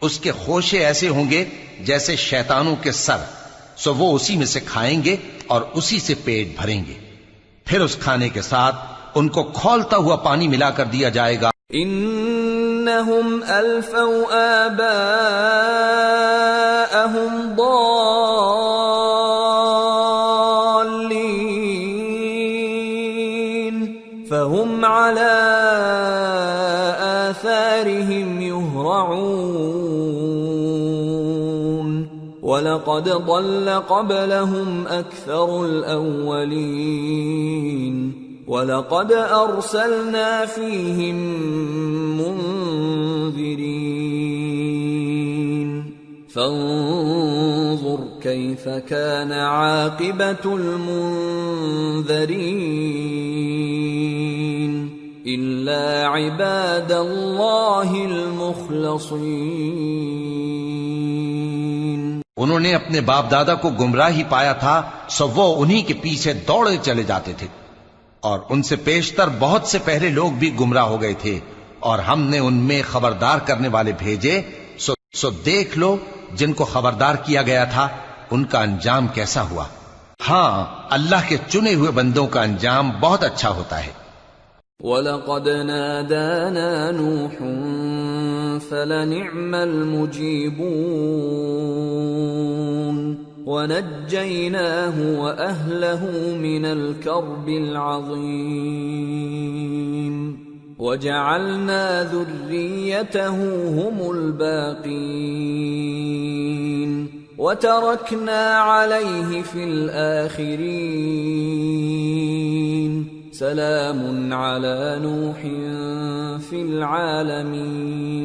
اس کے خوشے ایسے ہوں گے جیسے شیطانوں کے سر، سو وہ اسی میں سے کھائیں گے اور اسی سے پیٹ بھریں گے۔ پھر اس کھانے کے ساتھ ان کو کھولتا ہوا پانی ملا کر دیا جائے گا۔ انہم الفوا آباءہم ضالین فہم علی آثارہم یہرعون وَلَقَدْ ضَلَّ قَبْلَهُمْ أَكْثَرُ الْأَوَّلِينَ وَلَقَدْ أَرْسَلْنَا فِيهِمْ مُنذِرِينَ فَانظُرْ كَيْفَ كَانَ عَاقِبَةُ الْمُنذَرِينَ إِلَّا عِبَادَ اللَّهِ الْمُخْلَصِينَ۔ انہوں نے اپنے باپ دادا کو گمراہی پایا تھا، سو وہ انہی کے پیچھے دوڑے چلے جاتے تھے، اور ان سے پیشتر بہت سے پہلے لوگ بھی گمراہ ہو گئے تھے، اور ہم نے ان میں خبردار کرنے والے بھیجے، سو دیکھ لو جن کو خبردار کیا گیا تھا ان کا انجام کیسا ہوا۔ ہاں، اللہ کے چنے ہوئے بندوں کا انجام بہت اچھا ہوتا ہے۔ وَلَقَدْ نَادَانَا نُوحٌ فَلَنِعْمَ الْمُجِيبُونَ وَنَجَّيْنَاهُ وَأَهْلَهُ مِنَ الْكَرْبِ الْعَظِيمِ وَجَعَلْنَا ذُرِّيَّتَهُ هُمُ الْبَاقِينَ وَتَرَكْنَا عَلَيْهِ فِي الْآخِرِينَ سلام على نوح في العالمين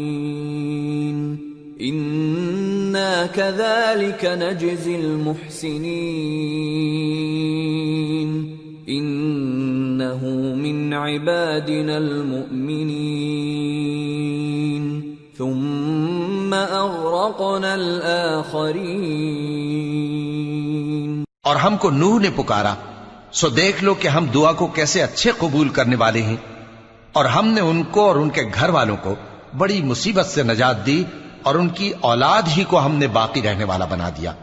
إنا كذلك نجزي المحسنين إنه من عبادنا المؤمنين ثم أغرقنا الآخرين۔ اور ہم کو نوح نے پکارا، سو دیکھ لو کہ ہم دعا کو کیسے اچھے قبول کرنے والے ہیں، اور ہم نے ان کو اور ان کے گھر والوں کو بڑی مصیبت سے نجات دی، اور ان کی اولاد ہی کو ہم نے باقی رہنے والا بنا دیا،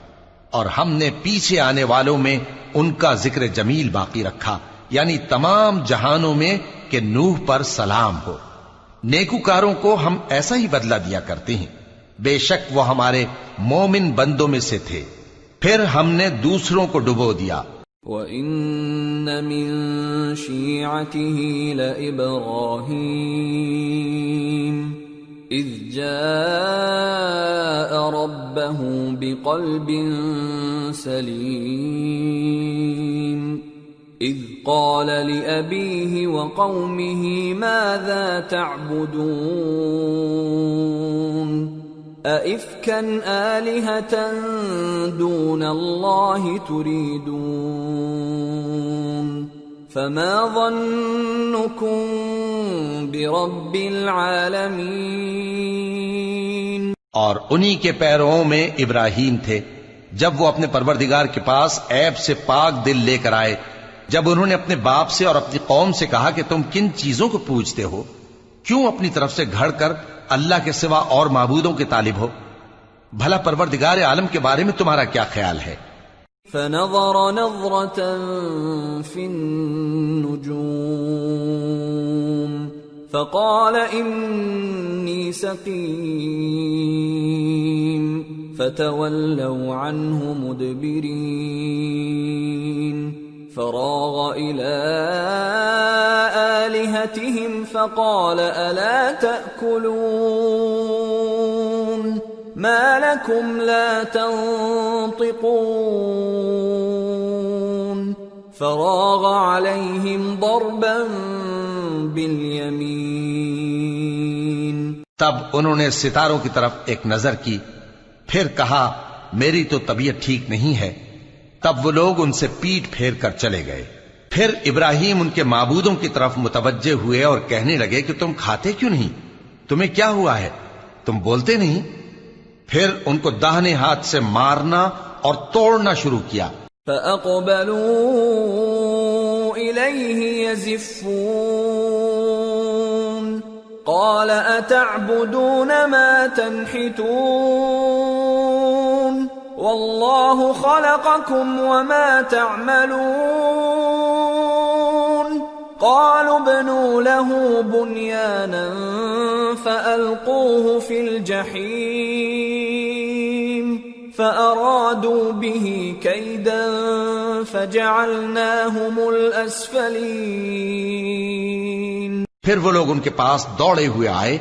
اور ہم نے پیچھے آنے والوں میں ان کا ذکر جمیل باقی رکھا، یعنی تمام جہانوں میں کہ نوح پر سلام ہو۔ نیکوکاروں کو ہم ایسا ہی بدلہ دیا کرتے ہیں، بے شک وہ ہمارے مومن بندوں میں سے تھے۔ پھر ہم نے دوسروں کو ڈبو دیا۔ وَإِنَّ مِن شِيعَتِهِ لَإِبْرَاهِيمَ إِذْ جَاءَ رَبَّهُ بِقَلْبٍ سَلِيمٍ إِذْ قَالَ لِأَبِيهِ وَقَوْمِهِ مَاذَا تَعْبُدُونَ أَئِفْكًا آلِهَةً دُونَ اللَّهِ تُرِيدُونَ فَمَا ظَنُّكُمْ بِرَبِّ الْعَالَمِينَ۔ اور انہی کے پیرووں میں ابراہیم تھے، جب وہ اپنے پروردگار کے پاس عیب سے پاک دل لے کر آئے، جب انہوں نے اپنے باپ سے اور اپنی قوم سے کہا کہ تم کن چیزوں کو پوجتے ہو، کیوں اپنی طرف سے گھڑ کر اللہ کے سوا اور معبودوں کے طالب ہو؟ بھلا پروردگار عالم کے بارے میں تمہارا کیا خیال ہے؟ فنظر نظرة في النجوم فقال إني سقيم فتولوا عنه مدبرين فراغ إلى آلهتهم فقال ألا تأكلون ما لكم لا تنطقون فراغ عليهم ضربا باليمين۔ تب انہوں نے ستاروں کی طرف ایک نظر کی، پھر کہا میری تو طبیعت ٹھیک نہیں ہے۔ تب وہ لوگ ان سے پیٹ پھیر کر چلے گئے۔ پھر ابراہیم ان کے معبودوں کی طرف متوجہ ہوئے اور کہنے لگے کہ تم کھاتے کیوں نہیں؟ تمہیں کیا ہوا ہے؟ تم بولتے نہیں؟ پھر ان کو داہنے ہاتھ سے مارنا اور توڑنا شروع کیا۔ فَأَقْبَلُوا إِلَيْهِ يَزِفُّونَ قال أتعبدون ما تنحتون والله خلقكم وما تعملون قالوا ابنوا له بنيانا فألقوه في الجحيم فأرادوا به كيدا فجعلناهم الأسفلين۔ پھر وہ لوگ ان کے پاس دوڑے ہوئے آئے۔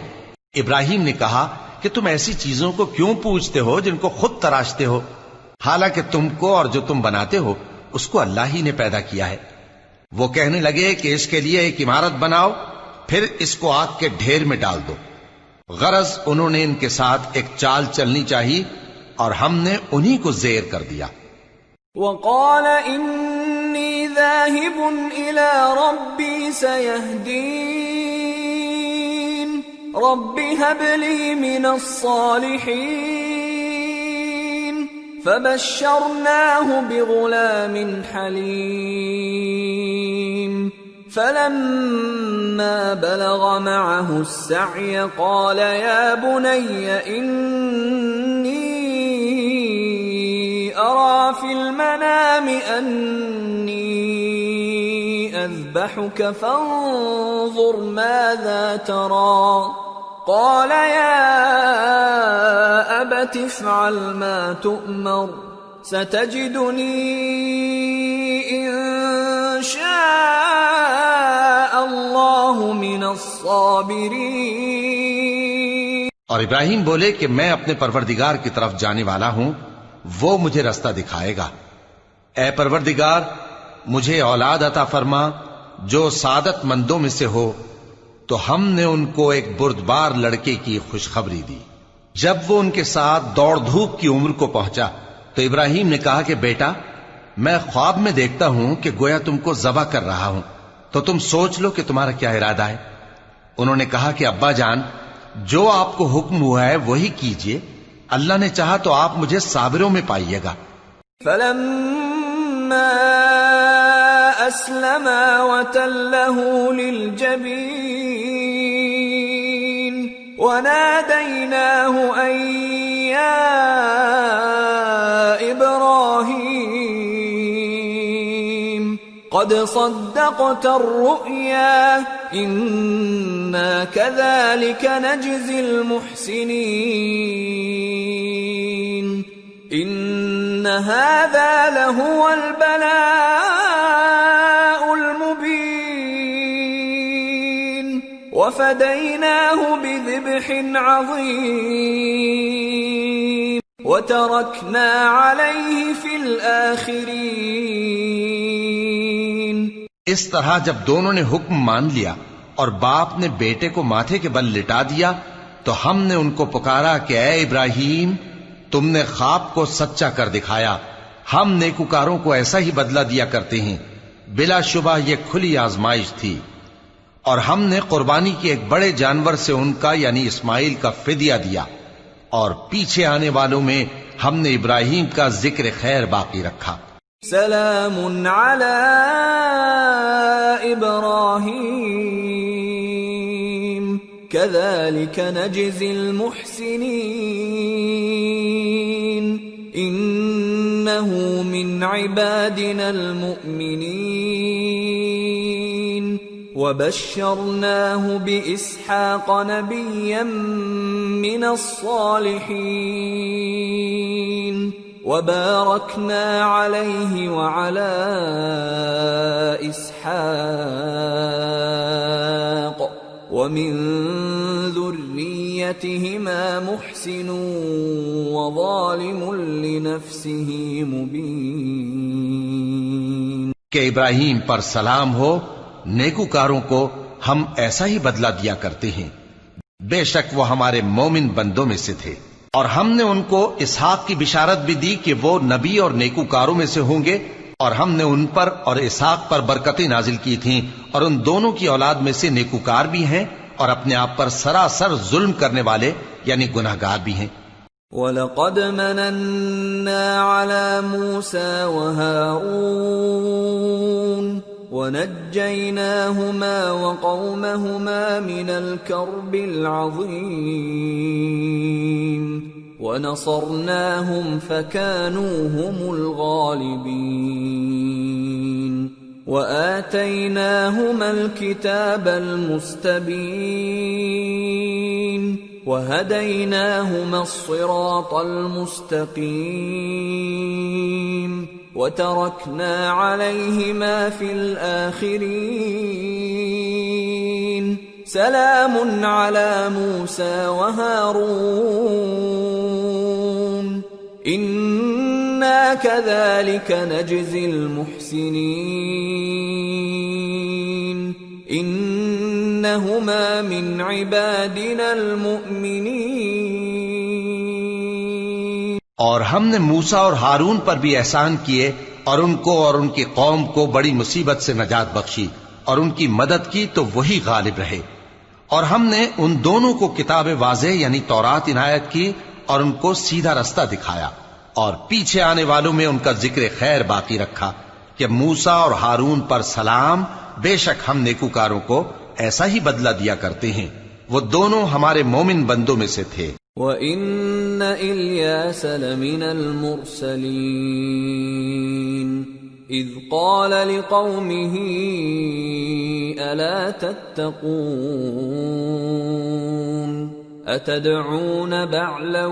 ابراہیم نے کہا کہ تم ایسی چیزوں کو کیوں پوچھتے ہو جن کو خود تراشتے ہو، حالانکہ تم کو اور جو تم بناتے ہو اس کو اللہ ہی نے پیدا کیا ہے۔ وہ کہنے لگے کہ اس کے لیے ایک عمارت بناؤ، پھر اس کو آگ کے ڈھیر میں ڈال دو۔ غرض انہوں نے ان کے ساتھ ایک چال چلنی چاہی اور ہم نے انہی کو زیر کر دیا۔ وقال انی ذاہب الی ربی سیہدین رب هب لی من الصالحین فبشرناہ بغلام حلیم فلما بلغ معه السعي قال يا بني إني أرى في المنام أني أذبحك فانظر ماذا ترى قال يا أبت افعل ما تؤمر ستجدني إن شاء اللہ من الصابرین۔ اور ابراہیم بولے کہ میں اپنے پروردگار کی طرف جانے والا ہوں، وہ مجھے رستہ دکھائے گا۔ اے پروردگار مجھے اولاد عطا فرما جو سعادت مندوں میں سے ہو۔ تو ہم نے ان کو ایک بردبار لڑکے کی خوشخبری دی۔ جب وہ ان کے ساتھ دوڑ دھوپ کی عمر کو پہنچا تو ابراہیم نے کہا کہ بیٹا میں خواب میں دیکھتا ہوں کہ گویا تم کو ذبح کر رہا ہوں، تو تم سوچ لو کہ تمہارا کیا ارادہ ہے۔ انہوں نے کہا کہ ابا جان جو آپ کو حکم ہوا ہے وہی کیجئے، اللہ نے چاہا تو آپ مجھے صابروں میں پائیے گا۔ فلما اسلما وتله للجبين وناديناه ان يا ابراهيم قد صدقت الرؤيا إنا كذلك نجزي المحسنين إن هذا لهو البلاء المبين وفديناه بذبح عظيم وتركنا عليه في الآخرين۔ اس طرح جب دونوں نے حکم مان لیا اور باپ نے بیٹے کو ماتھے کے بل لٹا دیا تو ہم نے ان کو پکارا کہ اے ابراہیم تم نے خواب کو سچا کر دکھایا، ہم نیکوکاروں کو ایسا ہی بدلہ دیا کرتے ہیں، بلا شبہ یہ کھلی آزمائش تھی۔ اور ہم نے قربانی کی ایک بڑے جانور سے ان کا یعنی اسماعیل کا فدیہ دیا، اور پیچھے آنے والوں میں ہم نے ابراہیم کا ذکر خیر باقی رکھا۔ سلام علی ابراہیم کذالک نجزی المحسنین انہ من عبادنا المؤمنین وبشرناه بإسحاق نبيا من الصالحين وباركنا عليه وعلى إسحاق ومن ذريتهما محسن وظالم لنفسه مبين۔ کہ ابراہیم پر سلام ہو، نیکوکاروں کو ہم ایسا ہی بدلہ دیا کرتے ہیں، بے شک وہ ہمارے مومن بندوں میں سے تھے۔ اور ہم نے ان کو اسحاق کی بشارت بھی دی کہ وہ نبی اور نیکوکاروں میں سے ہوں گے، اور ہم نے ان پر اور اسحاق پر برکتیں نازل کی تھیں، اور ان دونوں کی اولاد میں سے نیکوکار بھی ہیں اور اپنے آپ پر سراسر ظلم کرنے والے یعنی گناہگار بھی ہیں۔ وَلَقَدْ مَنَنَّا عَلَى مُوسَى وَهَارُونَ ونجيناهما وقومهما من الكرب العظيم ونصرناهم فكانوا هم الغالبين وآتيناهما الكتاب المستبين وهديناهما الصراط المستقيم وتركنا عليهما في الآخرين سلام على موسى وهارون إنا كذلك نجزي المحسنين إنهما من عبادنا المؤمنين. اور ہم نے موسیٰ اور ہارون پر بھی احسان کیے اور ان کو اور ان کی قوم کو بڑی مصیبت سے نجات بخشی اور ان کی مدد کی تو وہی غالب رہے. اور ہم نے ان دونوں کو کتاب واضح یعنی تورات عنایت کی اور ان کو سیدھا رستہ دکھایا اور پیچھے آنے والوں میں ان کا ذکر خیر باقی رکھا کہ موسیٰ اور ہارون پر سلام، بے شک ہم نیکوکاروں کو ایسا ہی بدلہ دیا کرتے ہیں، وہ دونوں ہمارے مومن بندوں میں سے تھے. وَإِنَّ إِلْيَاسَ لَمِنَ الْمُرْسَلِينَ إِذْ قَالَ لِقَوْمِهِ أَلَا تَتَّقُونَ أَتَدْعُونَ بَعْلًا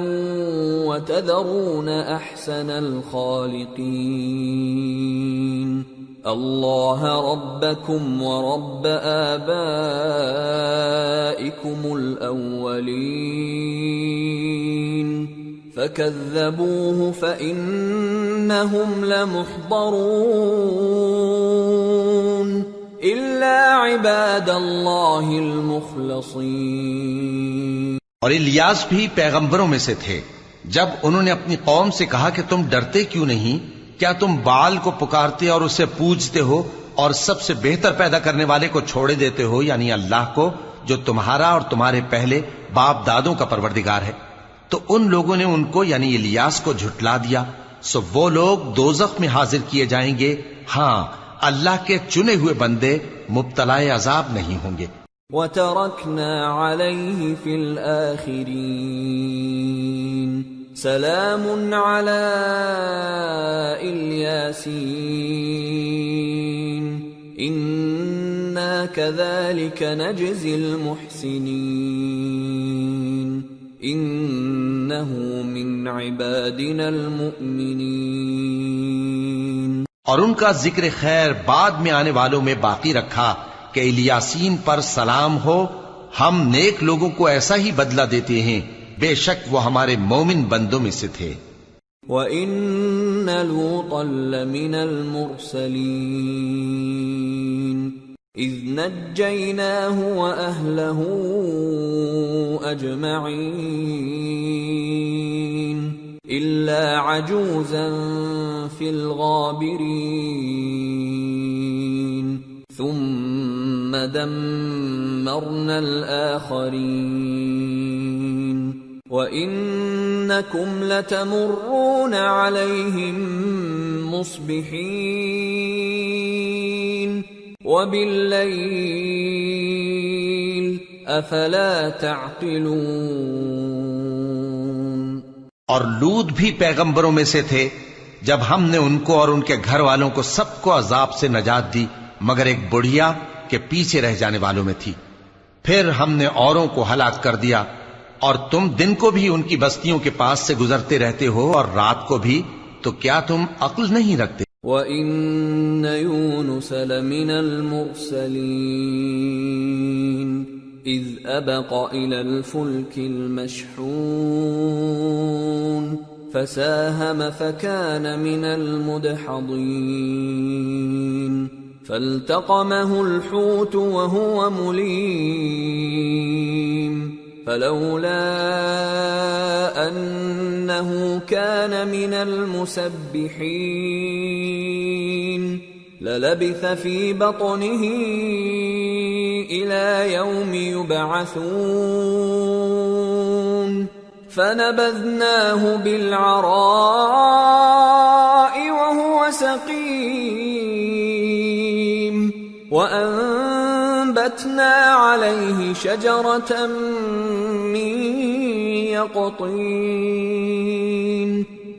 وَتَذَرُونَ أَحْسَنَ الْخَالِقِينَ اللَّهَ رَبَّكُمْ وَرَبَّ آبَائِكُمُ الْأَوَّلِينَ فَكَذَّبُوهُ فَإِنَّهُمْ لَمُحْضَرُونَ إِلَّا عِبَادَ اللَّهِ الْمُخْلَصِينَ. اور الیاس بھی پیغمبروں میں سے تھے. جب انہوں نے اپنی قوم سے کہا کہ تم ڈرتے کیوں نہیں؟ کیا تم بال کو پکارتے اور اسے پوجتے ہو اور سب سے بہتر پیدا کرنے والے کو چھوڑے دیتے ہو یعنی اللہ کو جو تمہارا اور تمہارے پہلے باپ دادوں کا پروردگار ہے؟ تو ان لوگوں نے ان کو یعنی الیاس کو جھٹلا دیا، سو وہ لوگ دوزخ میں حاضر کیے جائیں گے. ہاں، اللہ کے چنے ہوئے بندے مبتلا عذاب نہیں ہوں گے. وَتَرَكْنَا عَلَيْهِ فِي الْآخِرِينَ سلام على الياسين إنا كذلك نجزي المحسنين إنه من عبادنا المؤمنين. اور ان کا ذکر خیر بعد میں آنے والوں میں باقی رکھا کہ الیاسین پر سلام ہو، ہم نیک لوگوں کو ایسا ہی بدلہ دیتے ہیں، بے شک وہ ہمارے مومن بندوں میں سے تھے. وَإِنَّ لُوطًا لَّمِنَ الْمُرْسَلِينَ إِذْ نَجَّيْنَاهُ وَأَهْلَهُ أَجْمَعِينَ إِلَّا عَجُوزًا فِي الْغَابِرِينَ ثُمَّ دَمَّرْنَا الْآخَرِينَ وَإِنَّكُمْ لَتَمُرُّونَ عَلَيْهِمْ مُصْبِحِينَ وَبِاللَّيْلِ أَفَلَا تَعْقِلُونَ. اور لوط بھی پیغمبروں میں سے تھے. جب ہم نے ان کو اور ان کے گھر والوں کو سب کو عذاب سے نجات دی مگر ایک بڑھیا کہ پیچھے رہ جانے والوں میں تھی. پھر ہم نے اوروں کو ہلاک کر دیا، اور تم دن کو بھی ان کی بستیوں کے پاس سے گزرتے رہتے ہو اور رات کو بھی، تو کیا تم عقل نہیں رکھتے؟ وَإِنَّ يُونُسَ لَمِنَ الْمُرْسَلِينَ إِذْ أَبَقَ إِلَى الْفُلْكِ الْمَشْحُونِ فَسَاهَمَ فَكَانَ مِنَ الْمُدْحَضِينَ فَالْتَقَمَهُ الْحُوتُ وَهُوَ مُلِيمٌ فلولا أنه كان من المسبحين للبث في بطنه إلى يوم يبعثون فنبذناه بالعراء وهو سقيم وَأَنبَتْنَا عَلَيْهِ شَجَرَةً مِّن يَقْطِينٍ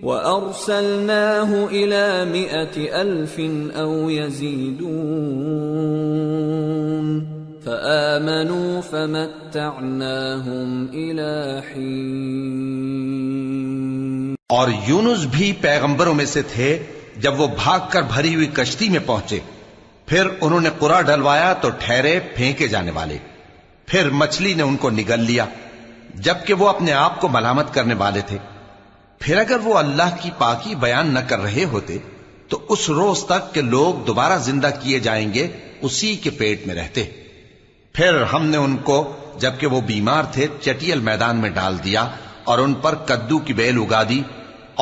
وَأَرْسَلْنَاهُ إِلَى 100,000 أَوْ يَزِيدُونَ فَآمَنُوا فَمَتَّعْنَاهُمْ إِلَى حِينٍ۔ اور یونس بھی پیغمبروں میں سے تھے جب وہ بھاگ کر بھری ہوئی کشتی میں پہنچے، پھر انہوں نے قرا ڈلوایا تو ٹھہرے پھینکے جانے والے، پھر مچھلی نے ان کو نگل لیا جبکہ وہ اپنے آپ کو ملامت کرنے والے تھے۔ پھر اگر وہ اللہ کی پاکی بیان نہ کر رہے ہوتے تو اس روز تک کہ لوگ دوبارہ زندہ کیے جائیں گے اسی کے پیٹ میں رہتے۔ پھر ہم نے ان کو جبکہ وہ بیمار تھے چٹیل میدان میں ڈال دیا اور ان پر کدو کی بیل اگا دی،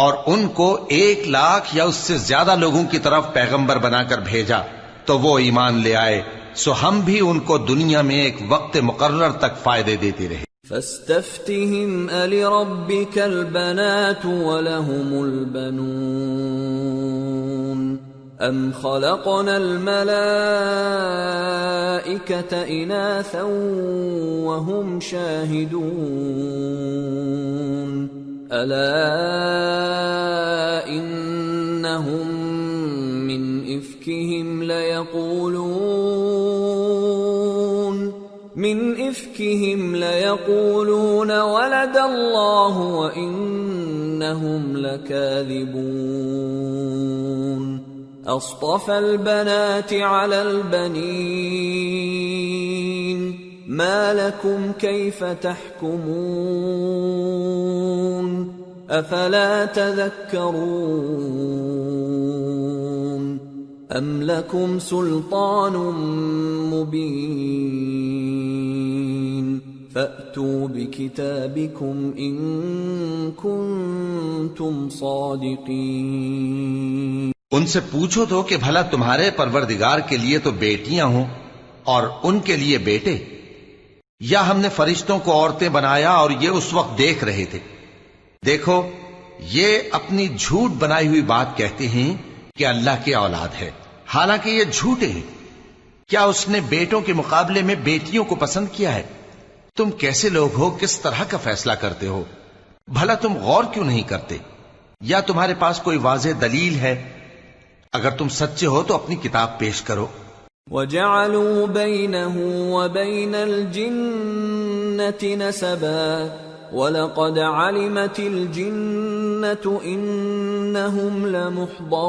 اور ان کو 1,00,000 یا اس سے زیادہ لوگوں کی طرف پیغمبر بنا کر بھیجا تو وہ ایمان لے آئے، سو ہم بھی ان کو دنیا میں ایک وقت مقرر تک فائدے دیتے رہے۔ فاستفتهم ألربك البنات ولهم البنون أم خلقنا الملائكة إناثا وهم شاهدون ألا إنهم من إفكهم ليقولون ولد الله وإنهم لكاذبون أصطفى البنات على البنين ما لكم كيف تحكمون أفلا تذكرون أم لكم سلطان مبين فأتوا بكتابكم إن كنتم صادقين۔ ان سے پوچھو تو کہ بھلا تمہارے پروردگار کے لیے تو بیٹیاں ہوں اور ان کے لیے بیٹے، یا ہم نے فرشتوں کو عورتیں بنایا اور یہ اس وقت دیکھ رہے تھے؟ دیکھو یہ اپنی جھوٹ بنائی ہوئی بات کہتے ہیں کہ اللہ کی اولاد ہے، حالانکہ یہ جھوٹے ہیں۔ کیا اس نے بیٹوں کے مقابلے میں بیٹیوں کو پسند کیا ہے؟ تم کیسے لوگ ہو، کس طرح کا فیصلہ کرتے ہو؟ بھلا تم غور کیوں نہیں کرتے؟ یا تمہارے پاس کوئی واضح دلیل ہے؟ اگر تم سچے ہو تو اپنی کتاب پیش کرو۔ وَجَعَلُوا بَيْنَهُ وَبَيْنَ الْجِنَّةِ نَسَبًا وَلَقَدْ عَلِمَتِ الْجِنَّةُ إِنَّهُمْ لَمُحْضَرُونَ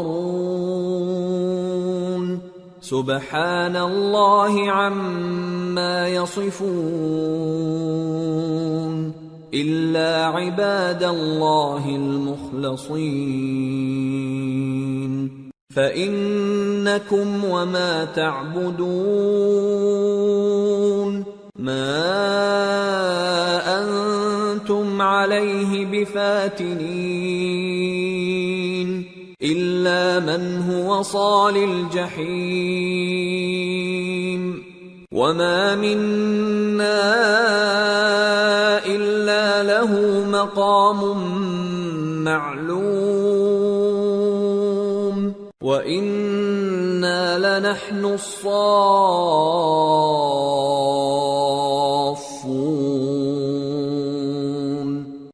سُبْحَانَ اللَّهِ عَمَّا يَصِفُونَ إِلَّا عِبَادَ اللَّهِ الْمُخْلَصِينَ فَإِنَّكُمْ وَمَا تَعْبُدُونَ مَا أَنْتُمْ عَلَيْهِ بِفَاتِنِينَ إِلَّا مَنْ هُوَ صَالِ الْجَحِيمِ وَمَا مِنَّا إِلَّا لَهُ مَقَامٌ مَّعْلُومٌ وَإِنَّا لَنَحْنُ الصَّافُّونَ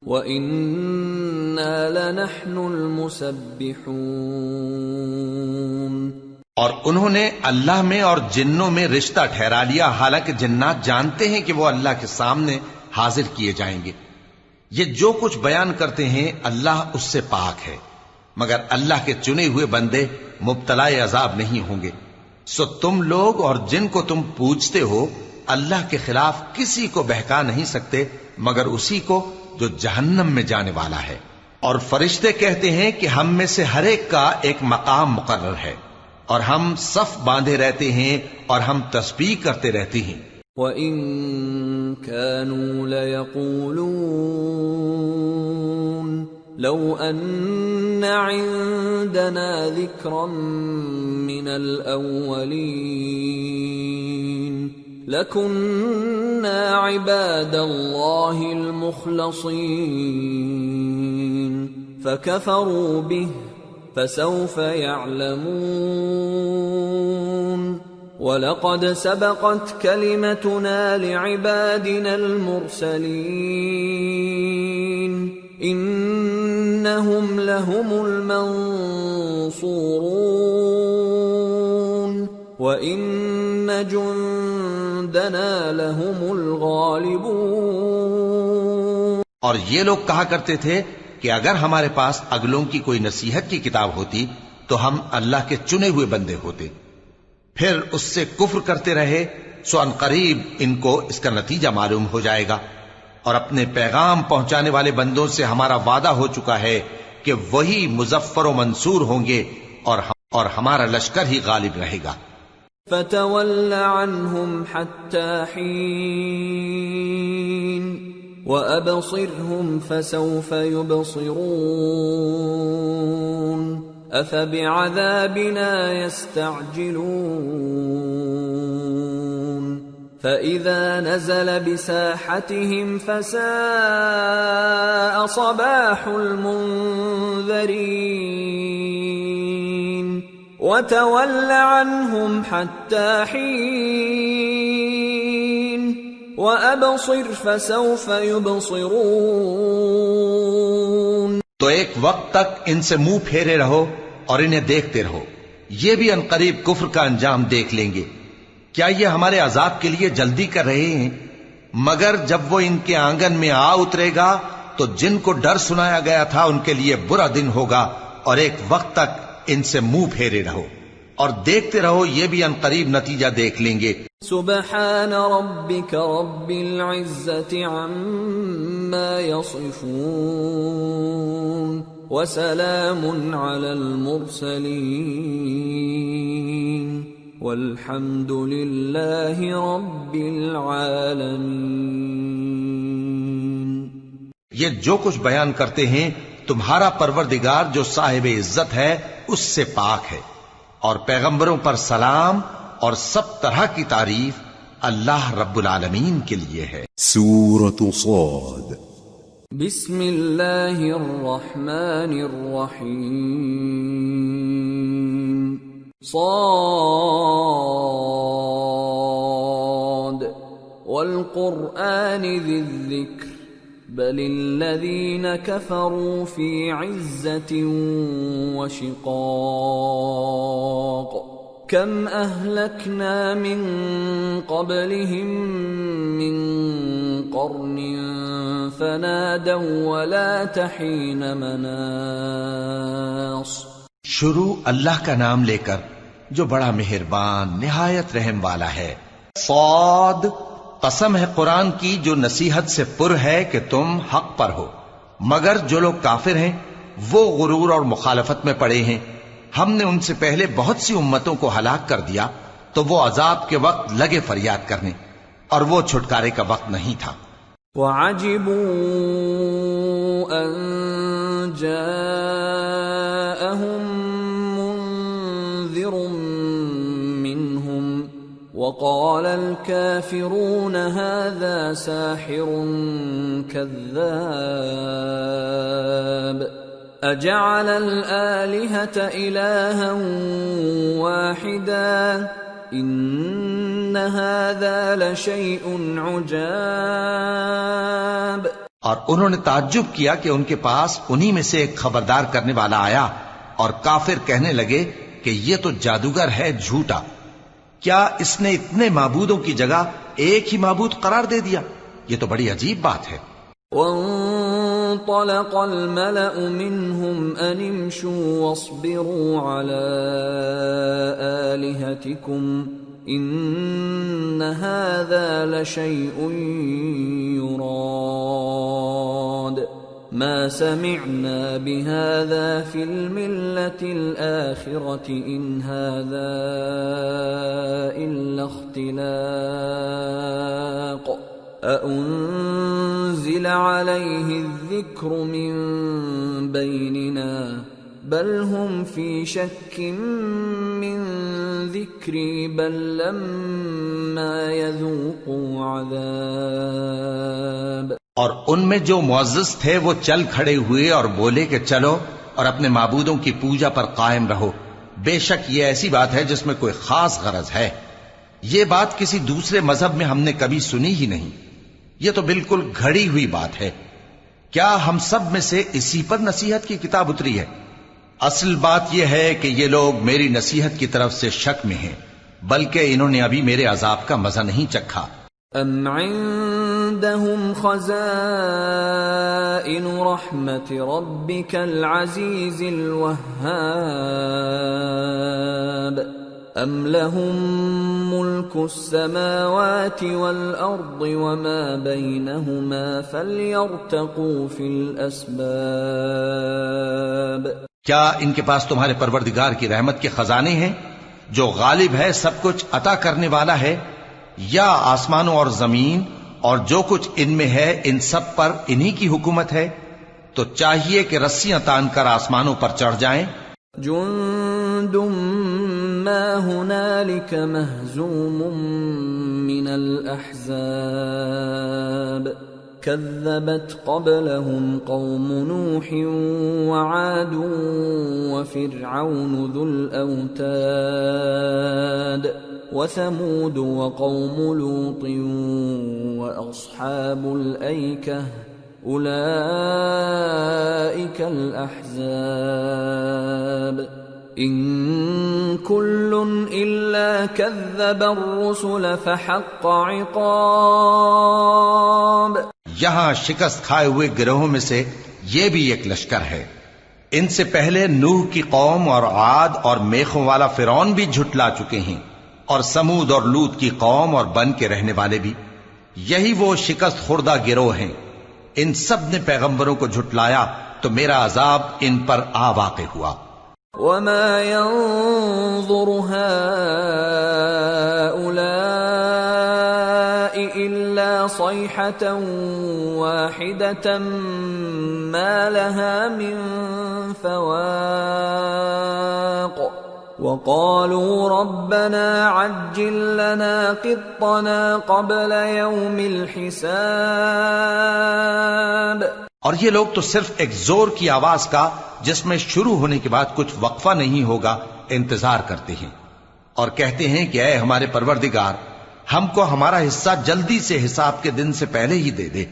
وَإِنَّا لَنَحْنُ الْمُسَبِّحُونَ۔ اور انہوں نے اللہ میں اور جنوں میں رشتہ ٹھہرا لیا، حالانکہ جنات جانتے ہیں کہ وہ اللہ کے سامنے حاضر کیے جائیں گے۔ یہ جو کچھ بیان کرتے ہیں اللہ اس سے پاک ہے، مگر اللہ کے چنے ہوئے بندے مبتلا عذاب نہیں ہوں گے۔ سو تم لوگ اور جن کو تم پوجتے ہو اللہ کے خلاف کسی کو بہکا نہیں سکتے مگر اسی کو جو جہنم میں جانے والا ہے۔ اور فرشتے کہتے ہیں کہ ہم میں سے ہر ایک کا ایک مقام مقرر ہے، اور ہم صف باندھے رہتے ہیں اور ہم تسبیح کرتے رہتے ہیں۔ وَإِن كَانُوا لَيَقُولُونَ لَوْ أَنَّ عِندَنَا ذِكْرًا مِّنَ الْأَوَّلِينَ لَكُنَّا عِبَادَ اللَّهِ الْمُخْلَصِينَ فَكَفَرُوا بِهِ فَسَوْفَ يَعْلَمُونَ وَلَقَدْ سَبَقَتْ كَلِمَتُنَا لِعِبَادِنَا الْمُرْسَلِينَ إِنَّهُمْ لَهُمُ الْمَنصُورُونَ وَإِنَّ جُندَنَا لَهُمُ الْغَالِبُونَ۔ اور یہ لوگ کہا کرتے تھے کہ اگر ہمارے پاس اگلوں کی کوئی نصیحت کی کتاب ہوتی تو ہم اللہ کے چنے ہوئے بندے ہوتے، پھر اس سے کفر کرتے رہے، سو ان قریب ان کو اس کا نتیجہ معلوم ہو جائے گا۔ اور اپنے پیغام پہنچانے والے بندوں سے ہمارا وعدہ ہو چکا ہے کہ وہی مظفر و منصور ہوں گے اور ہمارا لشکر ہی غالب رہے گا۔ فَتَوَلَّ عَنْهُمْ حَتَّى حِينٍ وَأَبْصِرْهُمْ فَسَوْفَ يُبْصِرُونَ أَفَبِعَذَابِنَا يَسْتَعْجِلُونَ فَإِذَا نَزَلَ بِسَاحَتِهِمْ فَسَاءَ صَبَاحُ الْمُنذَرِينَ وَتَوَلَّ عَنْهُمْ حَتَّى حِينٍ وَأَبْصِرْ فَسَوْفَ يُبْصِرُونَ۔ تو ایک وقت تک ان سے منہ پھیرے رہو اور انہیں دیکھتے رہو، یہ بھی عنقریب کفر کا انجام دیکھ لیں گے۔ کیا یہ ہمارے عذاب کے لیے جلدی کر رہے ہیں؟ مگر جب وہ ان کے آنگن میں آ اترے گا تو جن کو ڈر سنایا گیا تھا ان کے لیے برا دن ہوگا، اور ایک وقت تک ان سے منہ پھیرے رہو اور دیکھتے رہو، یہ بھی عنقریب نتیجہ دیکھ لیں گے۔ سبحان ربك رب العزة عما يصفون وسلام على المرسلين والحمد لله رب العالمين۔ یہ جو کچھ بیان کرتے ہیں تمہارا پروردگار جو صاحب عزت ہے اس سے پاک ہے، اور پیغمبروں پر سلام اور سب طرح کی تعریف اللہ رب العالمین کے لیے ہے۔ سورة صاد۔ بسم اللہ الرحمن الرحیم۔ صاد والقرآن ذی الذکر بل الذین کفروا فی عزة وشقاق کم اہلکنا من قبلہم من قرن فنادوا ولا تحین مناص۔ شروع اللہ کا نام لے کر جو بڑا مہربان نہایت رحم والا ہے۔ صاد، قسم ہے قرآن کی جو نصیحت سے پر ہے کہ تم حق پر ہو، مگر جو لوگ کافر ہیں وہ غرور اور مخالفت میں پڑے ہیں۔ ہم نے ان سے پہلے بہت سی امتوں کو ہلاک کر دیا تو وہ عذاب کے وقت لگے فریاد کرنے، اور وہ چھٹکارے کا وقت نہیں تھا۔ وَعَجِبُوا أَن جَاءَهُم مُّنذِرٌ مِّنْهُمْ وَقَالَ الْكَافِرُونَ هَذَا سَاحِرٌ كَذَّابٌ أَجَعَلَ الْآلِهَةَ إِلَٰهًا وَاحِدًا إِنَّ هَٰذَا لَشَيْءٌ عُجَابٌ۔ اور انہوں نے تعجب کیا کہ ان کے پاس انہی میں سے ایک خبردار کرنے والا آیا، اور کافر کہنے لگے کہ یہ تو جادوگر ہے جھوٹا، کیا اس نے اتنے معبودوں کی جگہ ایک ہی معبود قرار دے دیا؟ یہ تو بڑی عجیب بات ہے۔ وانطلق الملأ منهم أن امشوا واصبروا على آلهتكم إن هذا لشيء يراد ما سمعنا بهذا في الملة الآخرة إن هذا إلا اختلاق أأنزل عليه الذكر من بيننا بل هم في شك من ذكري بل لما يذوقوا عذاب۔ اور ان میں جو معزز تھے وہ چل کھڑے ہوئے اور بولے کہ چلو اور اپنے معبودوں کی پوجا پر قائم رہو، بے شک یہ ایسی بات ہے جس میں کوئی خاص غرض ہے۔ یہ بات کسی دوسرے مذہب میں ہم نے کبھی سنی ہی نہیں. یہ تو بالکل گھڑی ہوئی بات ہے. کیا ہم سب میں سے اسی پر نصیحت کی کتاب اتری ہے؟ اصل بات یہ ہے کہ یہ لوگ میری نصیحت کی طرف سے شک میں ہیں، بلکہ انہوں نے ابھی میرے عذاب کا مزہ نہیں چکھا. ام عندهم خزائن رحمت ربك العزیز الوهاب ام لهم ملك السماوات والارض وما بينهما فليرتقوا في الاسباب. کیا ان کے پاس تمہارے پروردگار کی رحمت کے خزانے ہیں جو غالب ہے، سب کچھ عطا کرنے والا ہے، یا آسمانوں اور زمین اور جو کچھ ان میں ہے ان سب پر انہی کی حکومت ہے؟ تو چاہیے کہ رسیاں تان کر آسمانوں پر چڑھ جائیں. جند ما هنالك مهزوم من الأحزاب كذبت قبلهم قوم نوح وعاد وفرعون ذو الأوتاد وثمود وقوم لوط وأصحاب الأيكة أولئك الأحزاب إن كل إلا كذب الرسل فحق عقاب. یہاں شکست کھائے ہوئے گروہوں میں سے یہ بھی ایک لشکر ہے. ان سے پہلے نوح کی قوم اور عاد اور میخوں والا فرعون بھی جھٹلا چکے ہیں، اور سمود اور لوط کی قوم اور بن کے رہنے والے بھی. یہی وہ شکست خوردہ گروہ ہیں. ان سب نے پیغمبروں کو جھٹلایا تو میرا عذاب ان پر آ واقع ہوا. وما ينظر هؤلاء إلا صيحة واحدة ما لها من فواق وقالوا ربنا عجل لنا قطنا قبل يوم الحساب. اور یہ لوگ تو صرف ایک زور کی آواز کا جس میں شروع ہونے کے بعد کچھ وقفہ نہیں ہوگا انتظار کرتے ہیں، اور کہتے ہیں کہ اے ہمارے پروردگار، ہم کو ہمارا حصہ جلدی سے حساب کے دن سے پہلے ہی دے دے.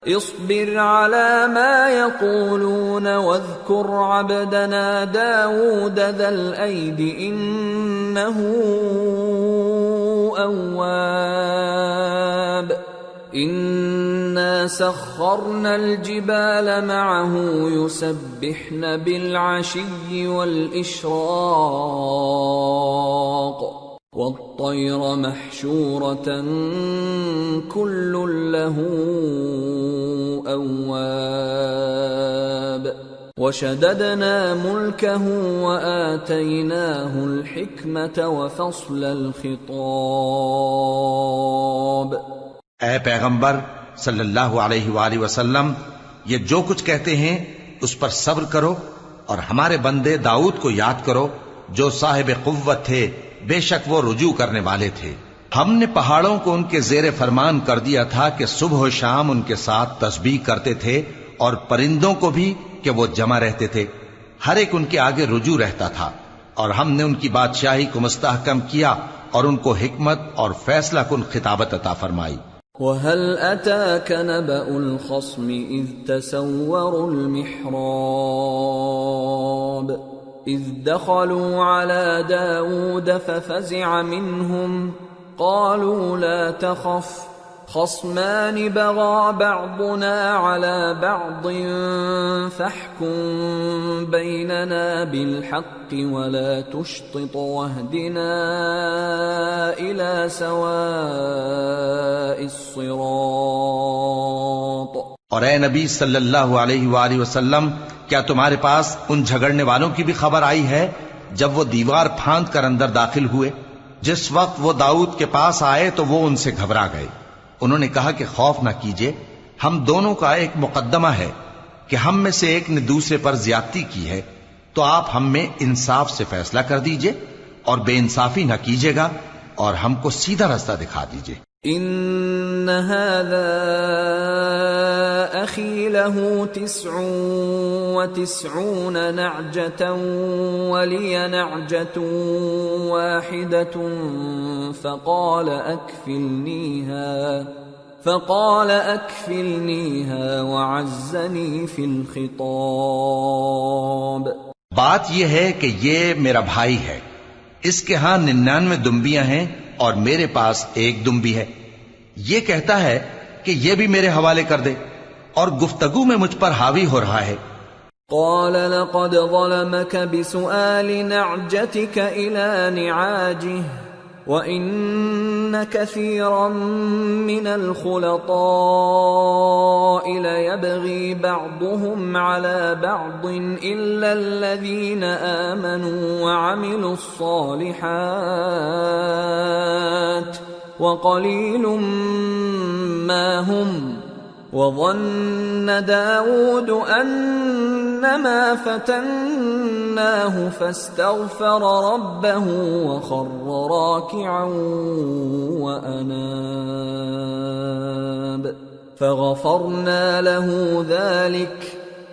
اصبر على ما يقولون واذكر عبدنا داود ذا الأيد إنه أواب. إنا سخرنا الجبال معه يسبحن بالعشي والإشراق والطير محشورة كل له أواب. وشددنا ملكه وآتيناه الحكمة وفصل الخطاب. اے پیغمبر صلی اللہ علیہ وآلہ وسلم، یہ جو کچھ کہتے ہیں اس پر صبر کرو، اور ہمارے بندے داؤد کو یاد کرو جو صاحب قوت تھے، بے شک وہ رجوع کرنے والے تھے. ہم نے پہاڑوں کو ان کے زیر فرمان کر دیا تھا کہ صبح و شام ان کے ساتھ تسبیح کرتے تھے، اور پرندوں کو بھی کہ وہ جمع رہتے تھے، ہر ایک ان کے آگے رجوع رہتا تھا. اور ہم نے ان کی بادشاہی کو مستحکم کیا اور ان کو حکمت اور فیصلہ کن خطابت عطا فرمائی. وَهَلْ أَتَاكَ نَبَأُ الْخَصْمِ إِذْ تَسَوَّرُوا الْمِحْرَابَ إِذْ دَخَلُوا عَلَى دَاوُودَ فَفَزِعَ مِنْهُمْ قَالُوا لَا تَخَفْ خَصْمَانِ بَغَى بَعْضُنَا عَلَى بَعْضٍ فَاحْكُم بَيْنَنَا بِالْحَقِّ وَلَا تُشْطِطْ وَاهْدِنَا إِلَى سَوَاءِ الصِّرَاطِ. اور اے نبی صلی اللہ علیہ وآلہ وسلم، کیا تمہارے پاس ان جھگڑنے والوں کی بھی خبر آئی ہے جب وہ دیوار پھاند کر اندر داخل ہوئے؟ جس وقت وہ داؤد کے پاس آئے تو وہ ان سے گھبرا گئے. انہوں نے کہا کہ خوف نہ کیجیے، ہم دونوں کا ایک مقدمہ ہے کہ ہم میں سے ایک نے دوسرے پر زیادتی کی ہے، تو آپ ہم میں انصاف سے فیصلہ کر دیجئے اور بے انصافی نہ کیجیے گا، اور ہم کو سیدھا راستہ دکھا دیجئے. ان هذا أخي له 99 نعجة ولي نعجة واحدة فقال أكفلنيها وعزني في الخطاب. بات یہ ہے کہ یہ میرا بھائی ہے، اس کے ہاں 99 دمبیاں ہیں اور میرے پاس ایک دمبی ہے. یہ کہتا ہے کہ یہ بھی میرے حوالے کر دے، اور گفتگو میں مجھ پر حاوی ہو رہا ہے. قال لقد ظلمك بسؤال نعجتك إلى نعاجه وَإِنَّ كَثِيرًا مِّنَ الْخُلَطَاءِ لَيَبْغِي بَعْضُهُمْ عَلَى بَعْضٍ إِلَّا الَّذِينَ آمَنُوا وَعَمِلُوا الصَّالِحَاتِ وَقَلِيلٌ مَّا هُمْ. وَظَنَّ دَاوُودُ أَنَّمَا فَتَنَّاهُ فَاسْتَغْفَرَ رَبَّهُ وَخَرَّ رَاكِعًا وَأَنَابَ فَغَفَرْنَا لَهُ ذَلِكَ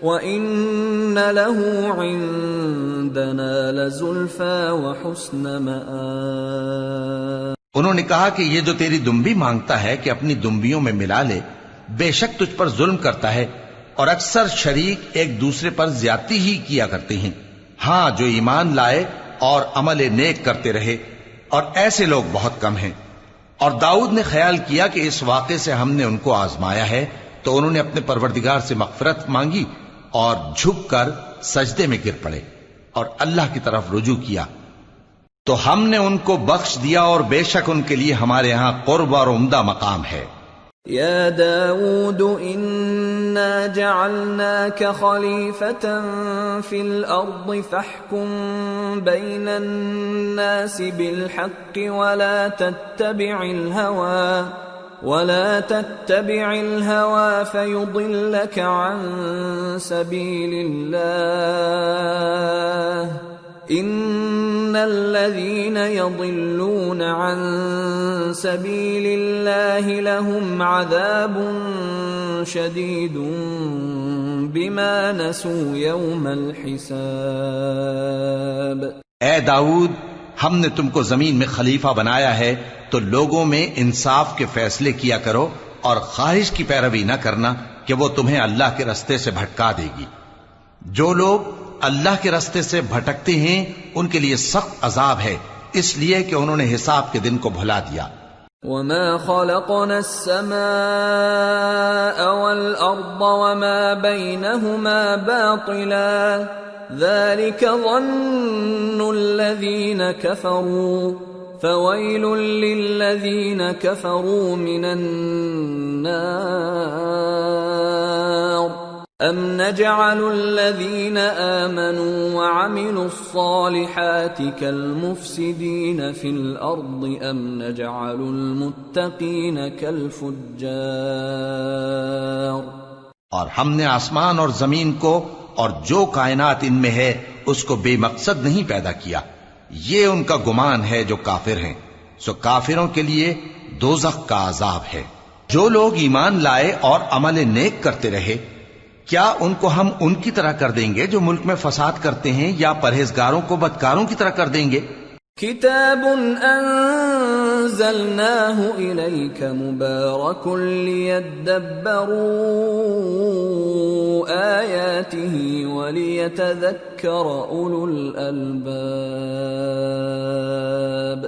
وَإِنَّ لَهُ عِندَنَا لَزُلْفَىٰ وَحُسْنَ مَآبٍ. انہوں نے کہا کہ یہ جو تیری دمبی مانگتا ہے کہ اپنی دمبیوں میں ملا لے، بے شک تجھ پر ظلم کرتا ہے، اور اکثر شریک ایک دوسرے پر زیادتی ہی کیا کرتے ہیں. ہاں، جو ایمان لائے اور عمل نیک کرتے رہے، اور ایسے لوگ بہت کم ہیں. اور داؤد نے خیال کیا کہ اس واقعے سے ہم نے ان کو آزمایا ہے، تو انہوں نے اپنے پروردگار سے مغفرت مانگی اور جھک کر سجدے میں گر پڑے اور اللہ کی طرف رجوع کیا، تو ہم نے ان کو بخش دیا، اور بے شک ان کے لیے ہمارے ہاں قرب اور عمدہ مقام ہے. يا داود إنا جعلناك خليفة في الأرض فاحكم بين الناس بالحق ولا تتبع الهوى فيضلك عن سبيل الله إن الذين يضلون عن سبيل الله لهم عذاب شديد بما نسوا يوم الحساب. اے داؤد، ہم نے تم کو زمین میں خلیفہ بنایا ہے، تو لوگوں میں انصاف کے فیصلے کیا کرو، اور خواہش کی پیروی نہ کرنا کہ وہ تمہیں اللہ کے رستے سے بھٹکا دے گی. جو لوگ اللہ کے رستے سے بھٹکتے ہیں ان کے لیے سخت عذاب ہے، اس لیے کہ انہوں نے حساب کے دن کو بھلا دیا. وَمَا خَلَقْنَا السَّمَاءَ وَالْأَرْضَ وَمَا بَيْنَهُمَا بَاطِلًا ذَلِكَ ظَنُّ الَّذِينَ كَفَرُوا فَوَيْلٌ لِّلَّذِينَ كَفَرُوا مِنَ النَّارِ. أَمْ نَجْعَلُ الَّذِينَ آمَنُوا وَعَمِلُوا الصَّالِحَاتِ كَالْمُفْسِدِينَ فِي الْأَرْضِ أَمْ نَجْعَلُ الْمُتَّقِينَ كَالْفُجَّارِ. اور ہم نے آسمان اور زمین کو اور جو کائنات ان میں ہے اس کو بے مقصد نہیں پیدا کیا. یہ ان کا گمان ہے جو کافر ہیں، سو کافروں کے لیے دوزخ کا عذاب ہے. جو لوگ ایمان لائے اور عمل نیک کرتے رہے، کیا ان کو ہم ان کی طرح کر دیں گے جو ملک میں فساد کرتے ہیں، یا پرہیزگاروں کو بدکاروں کی طرح کر دیں گے؟ کتاب انزلناه الیک مبارک لیدبروا آیاته ولیتذکر اولو الالباب.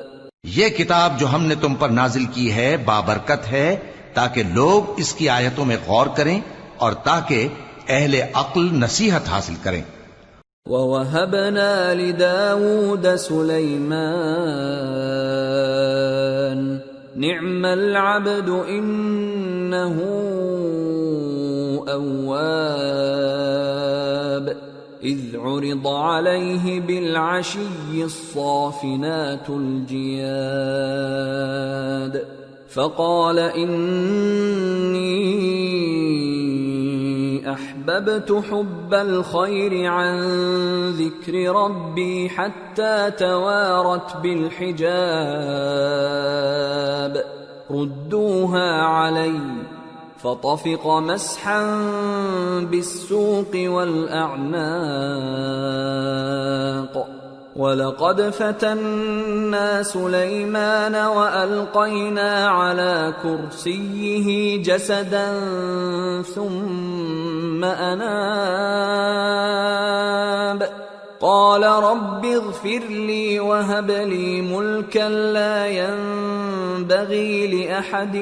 یہ کتاب جو ہم نے تم پر نازل کی ہے بابرکت ہے، تاکہ لوگ اس کی آیتوں میں غور کریں اور تاکہ اہل عقل نصیحت حاصل کریں. وَوَهَبْنَا لِدَاوُودَ سُلَيْمَانَ نِعْمَ الْعَبْدُ إِنَّهُ أَوَّابٌ إِذْ عُرِضَ عَلَيْهِ بِالْعَشِيِّ الصَّافِنَاتُ الْجِيَادُ فَقَالَ إِنِّي أحببت حب الخير عن ذكر ربي حتى توارت بالحجاب ردوها علي فطفق مسحا بالسوق والأعناق وَلَقَدْ فَتَنَّا سُلَيْمَانَ وَأَلْقَيْنَا عَلَى كُرْسِيِّهِ جَسَدًا ثُمَّ أَنَابَ قَالَ رَبِّ اغْفِرْ لِي وَهَبْ لِي مُلْكًا لَا يَنبَغِي لِأَحَدٍ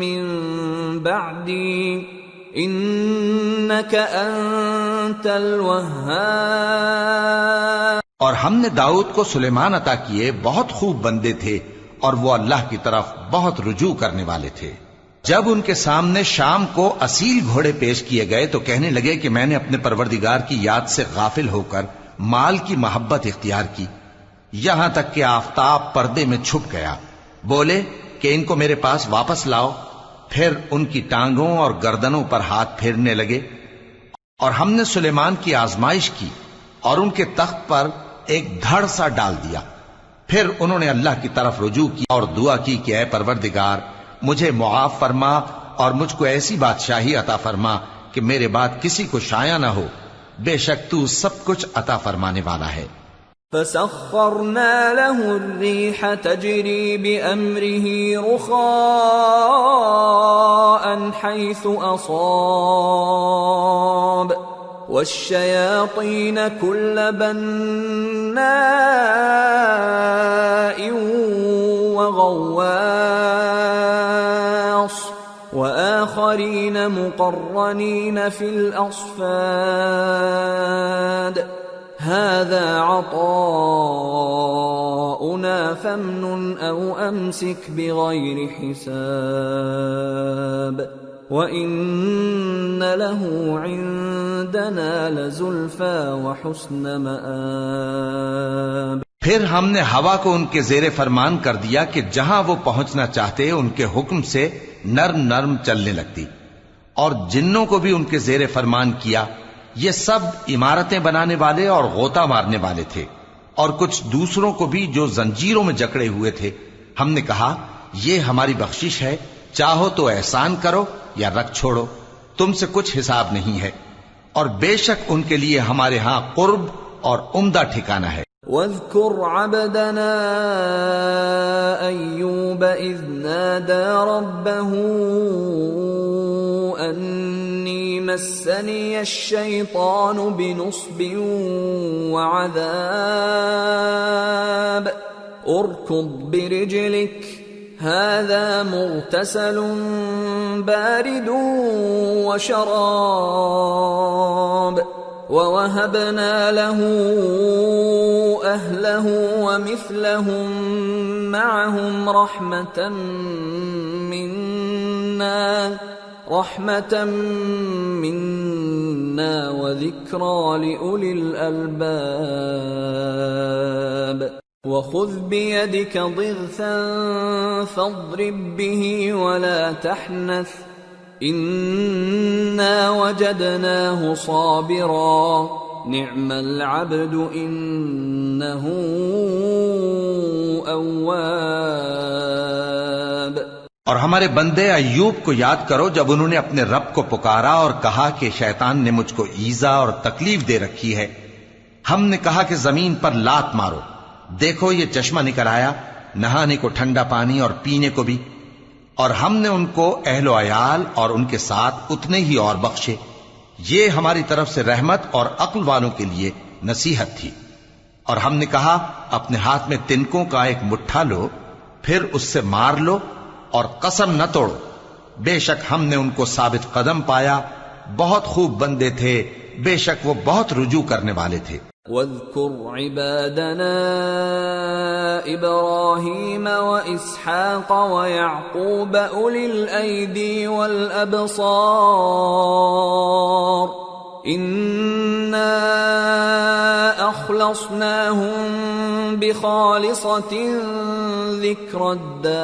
مِّن بَعْدِي إِنَّكَ أَنتَ الْوَهَّابُ۔ اور ہم نے داؤد کو سلیمان عطا کیے، بہت خوب بندے تھے اور وہ اللہ کی طرف بہت رجوع کرنے والے تھے۔ جب ان کے سامنے شام کو اصیل گھوڑے پیش کیے گئے تو کہنے لگے کہ میں نے اپنے پروردگار کی یاد سے غافل ہو کر مال کی محبت اختیار کی، یہاں تک کہ آفتاب پردے میں چھپ گیا۔ بولے کہ ان کو میرے پاس واپس لاؤ، پھر ان کی ٹانگوں اور گردنوں پر ہاتھ پھیرنے لگے۔ اور ہم نے سلیمان کی آزمائش کی اور ان کے تخت پر ایک دھڑ سا ڈال دیا۔ پھر انہوں نے اللہ کی طرف رجوع کی اور دعا کی کہ اے پروردگار مجھے معاف فرما اور مجھ کو ایسی بادشاہی عطا فرما کہ میرے بعد کسی کو شایع نہ ہو، بے شک تو سب کچھ عطا فرمانے والا ہے۔ فَسَخَّرْنَا لَهُ الرِّيحَ تَجْرِي بِأَمْرِهِ رُخَاءً حَيْثُ أَصَابَ وَالشَّيَاطِينَ كُلَّ بَنَّاءٍ وَغَوَّاصٍ وَآخَرِينَ مُقَرَّنِينَ فِي الْأَصْفَادِ هَذَا عَطَاؤُنَا فَامْنُنْ أَوْ أَمْسِكْ بِغَيْرِ حِسَابٍ وَإِنَّ لَهُ عِندَنَا لَزُلْفَىٰ وَحُسْنَ مَآبٍ۔ پھر ہم نے ہوا کو ان کے زیر فرمان کر دیا کہ جہاں وہ پہنچنا چاہتے ان کے حکم سے نرم نرم چلنے لگتی، اور جنوں کو بھی ان کے زیر فرمان کیا۔ یہ سب عمارتیں بنانے والے اور غوطہ مارنے والے تھے، اور کچھ دوسروں کو بھی جو زنجیروں میں جکڑے ہوئے تھے۔ ہم نے کہا یہ ہماری بخشش ہے، چاہو تو احسان کرو یا رکھ چھوڑو، تم سے کچھ حساب نہیں ہے، اور بے شک ان کے لیے ہمارے ہاں قرب اور عمدہ ٹھکانہ ہے۔ وَاذْكُرْ عَبْدَنَا أَيُّوبَ إِذْ نَادَى رَبَّهُ أَنِّي مَسَّنِيَ الشَّيْطَانُ بِنُصْبٍ وَعَذَابٍ ارْكُضْ بِرِجْلِكَ هَذَا مُغْتَسَلٌ بَارِدٌ وَشَرَابٌ وَوَهَبْنَا لَهُ أَهْلَهُ وَمِثْلَهُم مَّعَهُمْ رَحْمَةً مِّنَّا وَذِكْرَىٰ لِأُولِي الْأَلْبَابِ۔ وَخُذْ بِيَدِكَ ضِغْثًا فَاضْرِب بِّهِ وَلَا تَحْنَثْ إِنَّا وَجَدْنَاهُ صَابِرًا نِعْمَ الْعَبْدُ إِنَّهُ أَوَّابٌ۔ اور ہمارے بندے ایوب کو یاد کرو جب انہوں نے اپنے رب کو پکارا اور کہا کہ شیطان نے مجھ کو ایذا اور تکلیف دے رکھی ہے۔ ہم نے کہا کہ زمین پر لات مارو، دیکھو یہ چشمہ نکل آیا، نہانے کو ٹھنڈا پانی اور پینے کو بھی، اور ہم نے ان کو اہل و عیال اور ان کے ساتھ اتنے ہی اور بخشے۔ یہ ہماری طرف سے رحمت اور عقل والوں کے لیے نصیحت تھی۔ اور ہم نے کہا اپنے ہاتھ میں تنکوں کا ایک مٹھا لو، پھر اس سے مار لو اور قسم نہ توڑو، بے شک ہم نے ان کو ثابت قدم پایا، بہت خوب بندے تھے، بے شک وہ بہت رجوع کرنے والے تھے۔ وَاذْكُرْ عِبَادَنَا إِبْرَاهِيمَ وَإِسْحَاقَ وَيَعْقُوبَ أُولِي الْأَيْدِي وَالْأَبْصَارِ إِنَّا أَخْلَصْنَاهُمْ بِخَالِصَةٍ ذِكْرَى الدَّارِ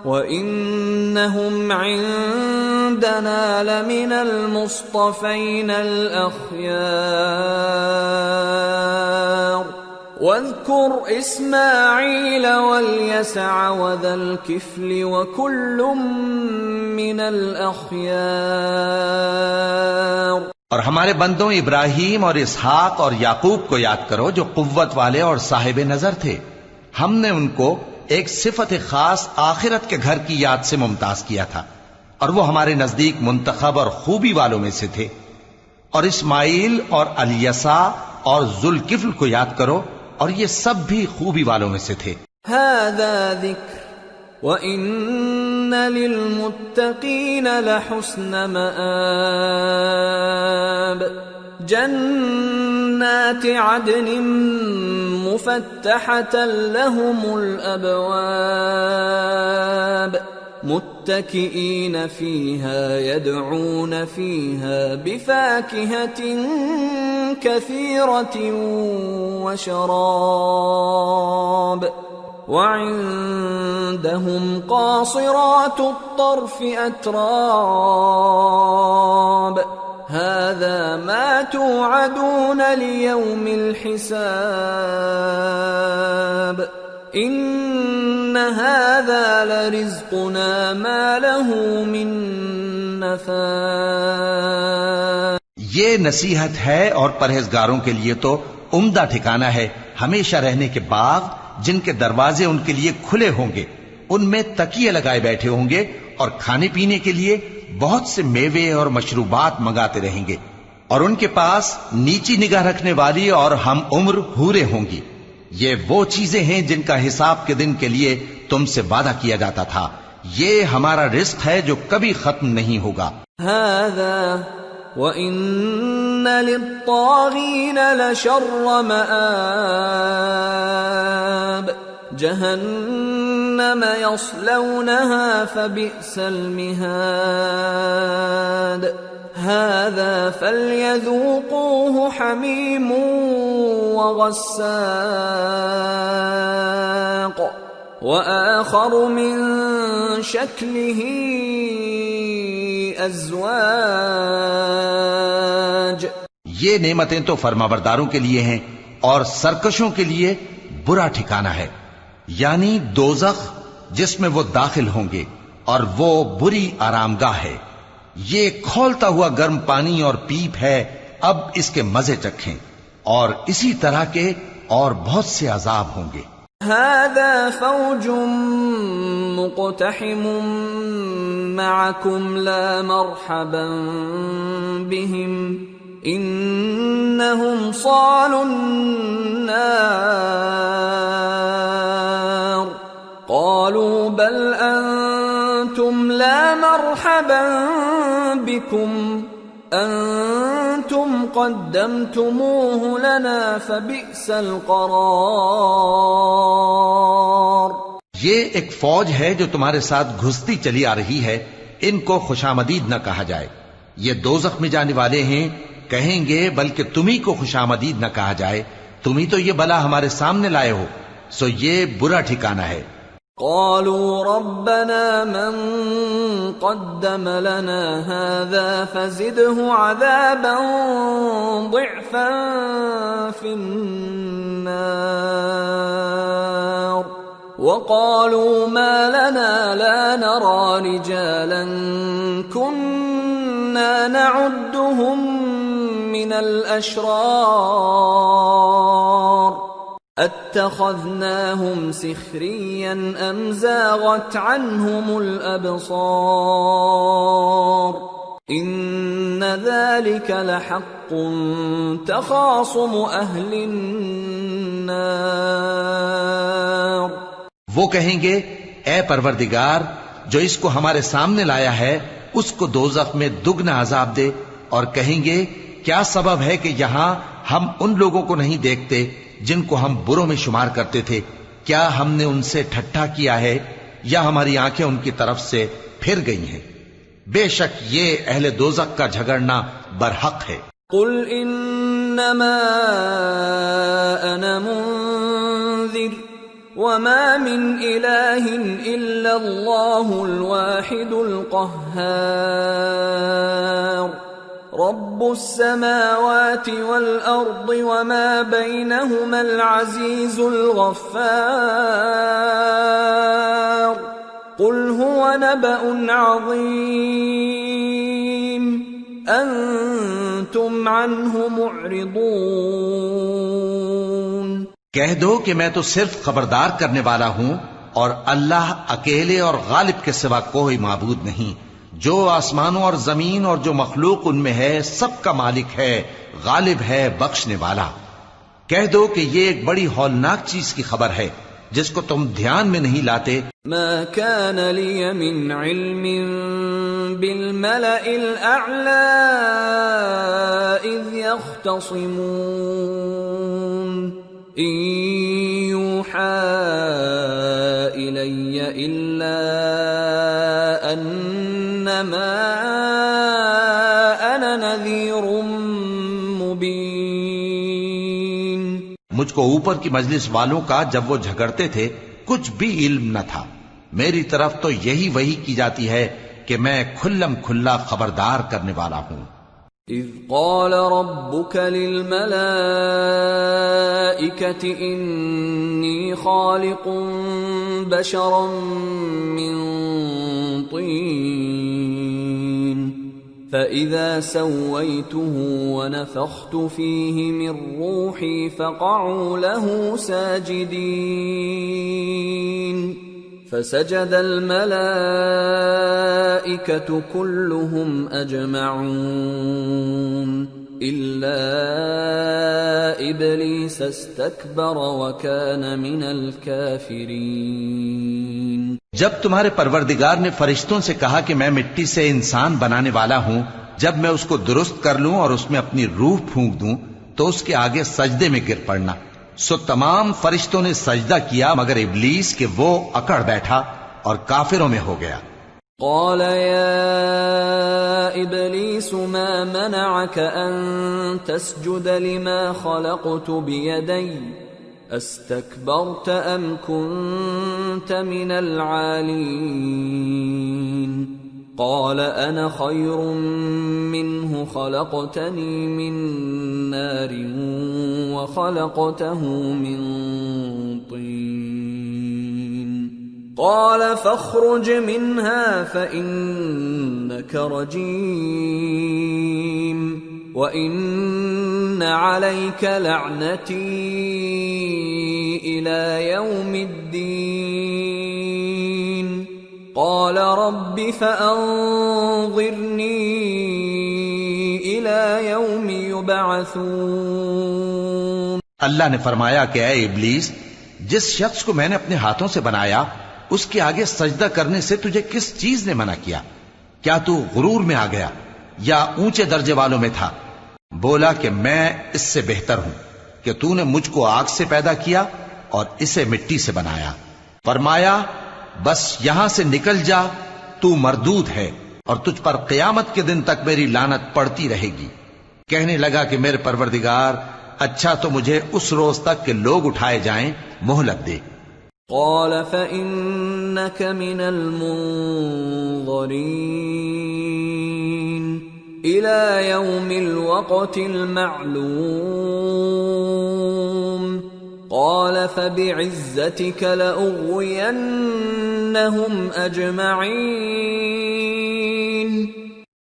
وَإِنَّهُمْ عِندَنَا لَمِنَ الْمُصْطَفَيْنَ الْأَخْيَارِ واذكر إسماعيل واليسع وذا الكفل وكل من الأخيار. اور ہمارے بندوں ابراہیم اور اسحاق اور یعقوب کو یاد کرو جو قوت والے اور صاحب نظر تھے. ہم نے ان کو ایک صفت خاص آخرت کے گھر کی یاد سے ممتاز کیا تھا اور وہ ہمارے نزدیک منتخب اور خوبی والوں میں سے تھے. اور اسماعیل اور الیسع اور ذوالکفل کو یاد کرو اور یہ سب بھی خوبی والوں میں سے تھے. هذا ذکر وَإِنَّ لِلْمُتَّقِينَ لَحُسْنَ مَآبٍ. جنات عدن مفتحة لهم الأبواب متكئين فيها يدعون فيها بفاكهة كثيرة وشراب. وعندهم قاصرات الطرف أتراب. هذا ما توعدون ليوم الحساب. إن هذا لرزقنا ما له من نفاد. یہ نصیحت ہے اور پرہیزگاروں کے لیے تو عمدہ ٹھکانہ ہے ہمیشہ رہنے کے باغ جن کے دروازے ان کے لیے کھلے ہوں گے. ان میں تکیے لگائے بیٹھے ہوں گے اور کھانے پینے کے لیے بہت سے میوے اور مشروبات منگاتے رہیں گے. اور ان کے پاس نیچی نگاہ رکھنے والی اور ہم عمر حوریں ہوں گی. یہ وہ چیزیں ہیں جن کا حساب کے دن کے لیے تم سے وعدہ کیا جاتا تھا. یہ ہمارا رزق ہے جو کبھی ختم نہیں ہوگا. هذا وَإِنَّ لِلطَّاغِينَ لَشَرَّ مَآبٍ. جهنم يصلونها فبئس المهاد. هذا فليذوقوه حميم وغساق وآخر من شكله أزواج. یہ نعمتیں تو فرمانبرداروں کے لیے ہیں اور سرکشوں کے لیے برا ٹھکانہ ہے، یعنی دوزخ جس میں وہ داخل ہوں گے اور وہ بری آرامگاہ ہے. یہ کھولتا ہوا گرم پانی اور پیپ ہے، اب اس کے مزے چکھیں. اور اسی طرح کے اور بہت سے عذاب ہوں گے. هذا فوج مقتحم معكم لا مرحبا بهم انهم صالوا النار. قالوا بل انتم لا مرحبا بكم انتم قدمتموه لنا فبئس القرار. یہ ایک فوج ہے جو تمہارے ساتھ گھستی چلی آ رہی ہے، ان کو خوشامدید نہ کہا جائے. یہ دوزخ میں جانے والے ہیں، کہیں گے بلکہ تمہیں کو خوشامدید نہ کہا جائے، تمہیں تو یہ بلا ہمارے سامنے لائے ہو، سو یہ برا ٹھکانہ ہے. قالوا ربنا من قدم لنا هذا فزده عذابا ضعفا في النار. وقالوا ما لنا لا نرى رجالا كنا نعدهم من الأشرار اتخذناهم سخريا ام زاغت عنهم الابصار. ان ذلك لحق تخاصم اهل النار. وہ کہیں گے اے پروردگار جو اس کو ہمارے سامنے لایا ہے اس کو دوزخ میں دگنا عذاب دے. اور کہیں گے کیا سبب ہے کہ یہاں ہم ان لوگوں کو نہیں دیکھتے جن کو ہم بروں میں شمار کرتے تھے؟ کیا ہم نے ان سے ٹھٹھا کیا ہے یا ہماری آنکھیں ان کی طرف سے پھر گئی ہیں؟ بے شک یہ اہل دوزخ کا جھگڑنا برحق ہے. قل انما انا منذر وما من الہ الا اللہ الواحد القہار. رب السماوات والأرض وما بينهما العزيز الغفار قل هو نبأ عظيم أنتم عنه معرضون۔ کہہ دو کہ میں تو صرف خبردار کرنے والا ہوں، اور اللہ اکیلے اور غالب کے سوا کوئی معبود نہیں۔ جو آسمانوں اور زمین اور جو مخلوق ان میں ہے سب کا مالک ہے، غالب ہے، بخشنے والا۔ کہہ دو کہ یہ ایک بڑی ہولناک چیز کی خبر ہے جس کو تم دھیان میں نہیں لاتے۔ ما كان لي من علم بالملأ الأعلى إذ يختصمون إن يوحى إلي إلا أنما أنا نذير مبين۔ مجھ کو اوپر کی مجلس والوں کا جب وہ جھگڑتے تھے کچھ بھی علم نہ تھا، میری طرف تو یہی وحی کی جاتی ہے کہ میں کھلم کھلا خبردار کرنے والا ہوں۔ اذ قال ربك للملائكة انی خالق بشرا من طین فإذا سويته ونفخت فيه من روحي فقعوا له ساجدين فسجد الملائكة كلهم أجمعون إلا إبليس استكبر وكان من الكافرين۔ جب تمہارے پروردگار نے فرشتوں سے کہا کہ میں مٹی سے انسان بنانے والا ہوں، جب میں اس کو درست کر لوں اور اس میں اپنی روح پھونک دوں تو اس کے آگے سجدے میں گر پڑنا۔ سو تمام فرشتوں نے سجدہ کیا مگر ابلیس کہ وہ اکڑ بیٹھا اور کافروں میں ہو گیا۔ قال يا إبليس ما منعك أن تسجد لما خلقت بيدي استكبرت أم كنت من العالين؟ قال أنا خير منه خلقتني من نار وخلقته من طين قال فاخرج منها فإنك رجيم وإن عليك لعنتي إلى يوم الدين قال رب فأنظرني إلى يوم يبعثون۔ اللہ نے فرمایا کہ اے ابلیس، جس شخص کو میں نے اپنے ہاتھوں سے بنایا اس کے آگے سجدہ کرنے سے تجھے کس چیز نے منع کیا؟ کیا تو غرور میں آ گیا یا اونچے درجے والوں میں تھا؟ بولا کہ میں اس سے بہتر ہوں کہ تو نے مجھ کو آگ سے پیدا کیا اور اسے مٹی سے بنایا۔ فرمایا بس یہاں سے نکل جا، تو مردود ہے اور تجھ پر قیامت کے دن تک میری لعنت پڑتی رہے گی۔ کہنے لگا کہ میرے پروردگار، اچھا تو مجھے اس روز تک کہ لوگ اٹھائے جائیں مہلت دے۔ قال فإنك من المنظرين إلى يوم الوقت المعلوم قال فبعزتك لأغوينهم أجمعين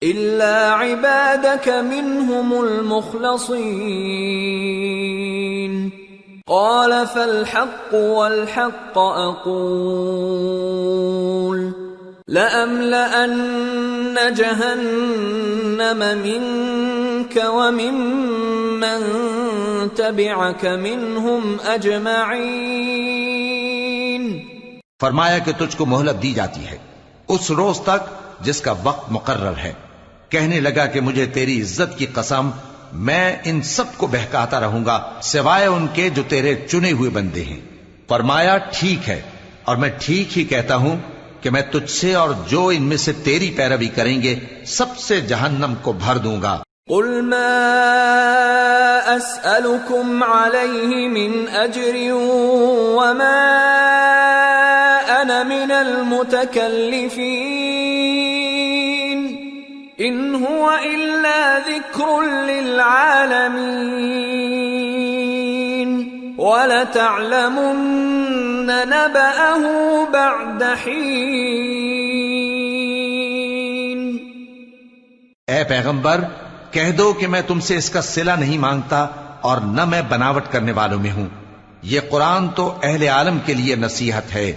إلا عبادك منهم المخلصين قال فالحق والحق أقول لأملأن جهنم منك وممن تبعك منهم أجمعين۔ فرمایا کہ تجھ کو مہلت دی جاتی ہے اس روز تک جس کا وقت مقرر ہے۔ کہنے لگا کہ مجھے تیری عزت کی قسم، میں ان سب کو بہکاتا رہوں گا سوائے ان کے جو تیرے چنے ہوئے بندے ہیں۔ فرمایا ٹھیک ہے، اور میں ٹھیک ہی کہتا ہوں کہ میں تجھ سے اور جو ان میں سے تیری پیروی کریں گے سب سے جہنم کو بھر دوں گا۔ قل ما أسألكم عليه من أجر وما أنا من المتكلفين ان هو الا ذکر للعالمین وَلَتَعْلَمُنَّ نَبَأَهُ بَعْدَ حِينٍ۔ اے پیغمبر کہہ دو کہ میں تم سے اس کا صلہ نہیں مانگتا اور نہ میں بناوٹ کرنے والوں میں ہوں۔ یہ قرآن تو اہل عالم کے لیے نصیحت ہے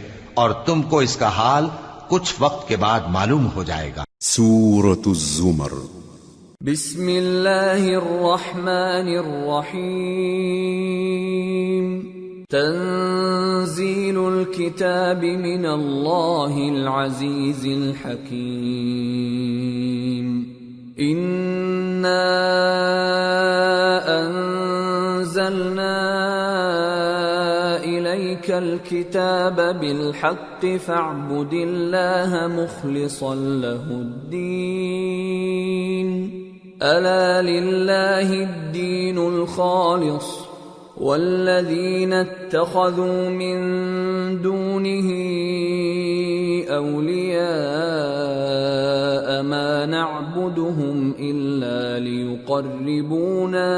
اور تم کو اس کا حال کچھ وقت کے بعد معلوم ہو جائے گا۔ سورة الزمر۔ بسم اللہ الرحمن الرحیم۔ تنزیل الکتاب من اللہ العزیز الحکیم۔ انا انزلنا الیک الکتاب بالحق فاعبد اللہ مخلصا له الدین۔ الا للہ الدین الخالص والذین اتخذوا من دونه اولیاء ما نعبدهم الا لیقربونا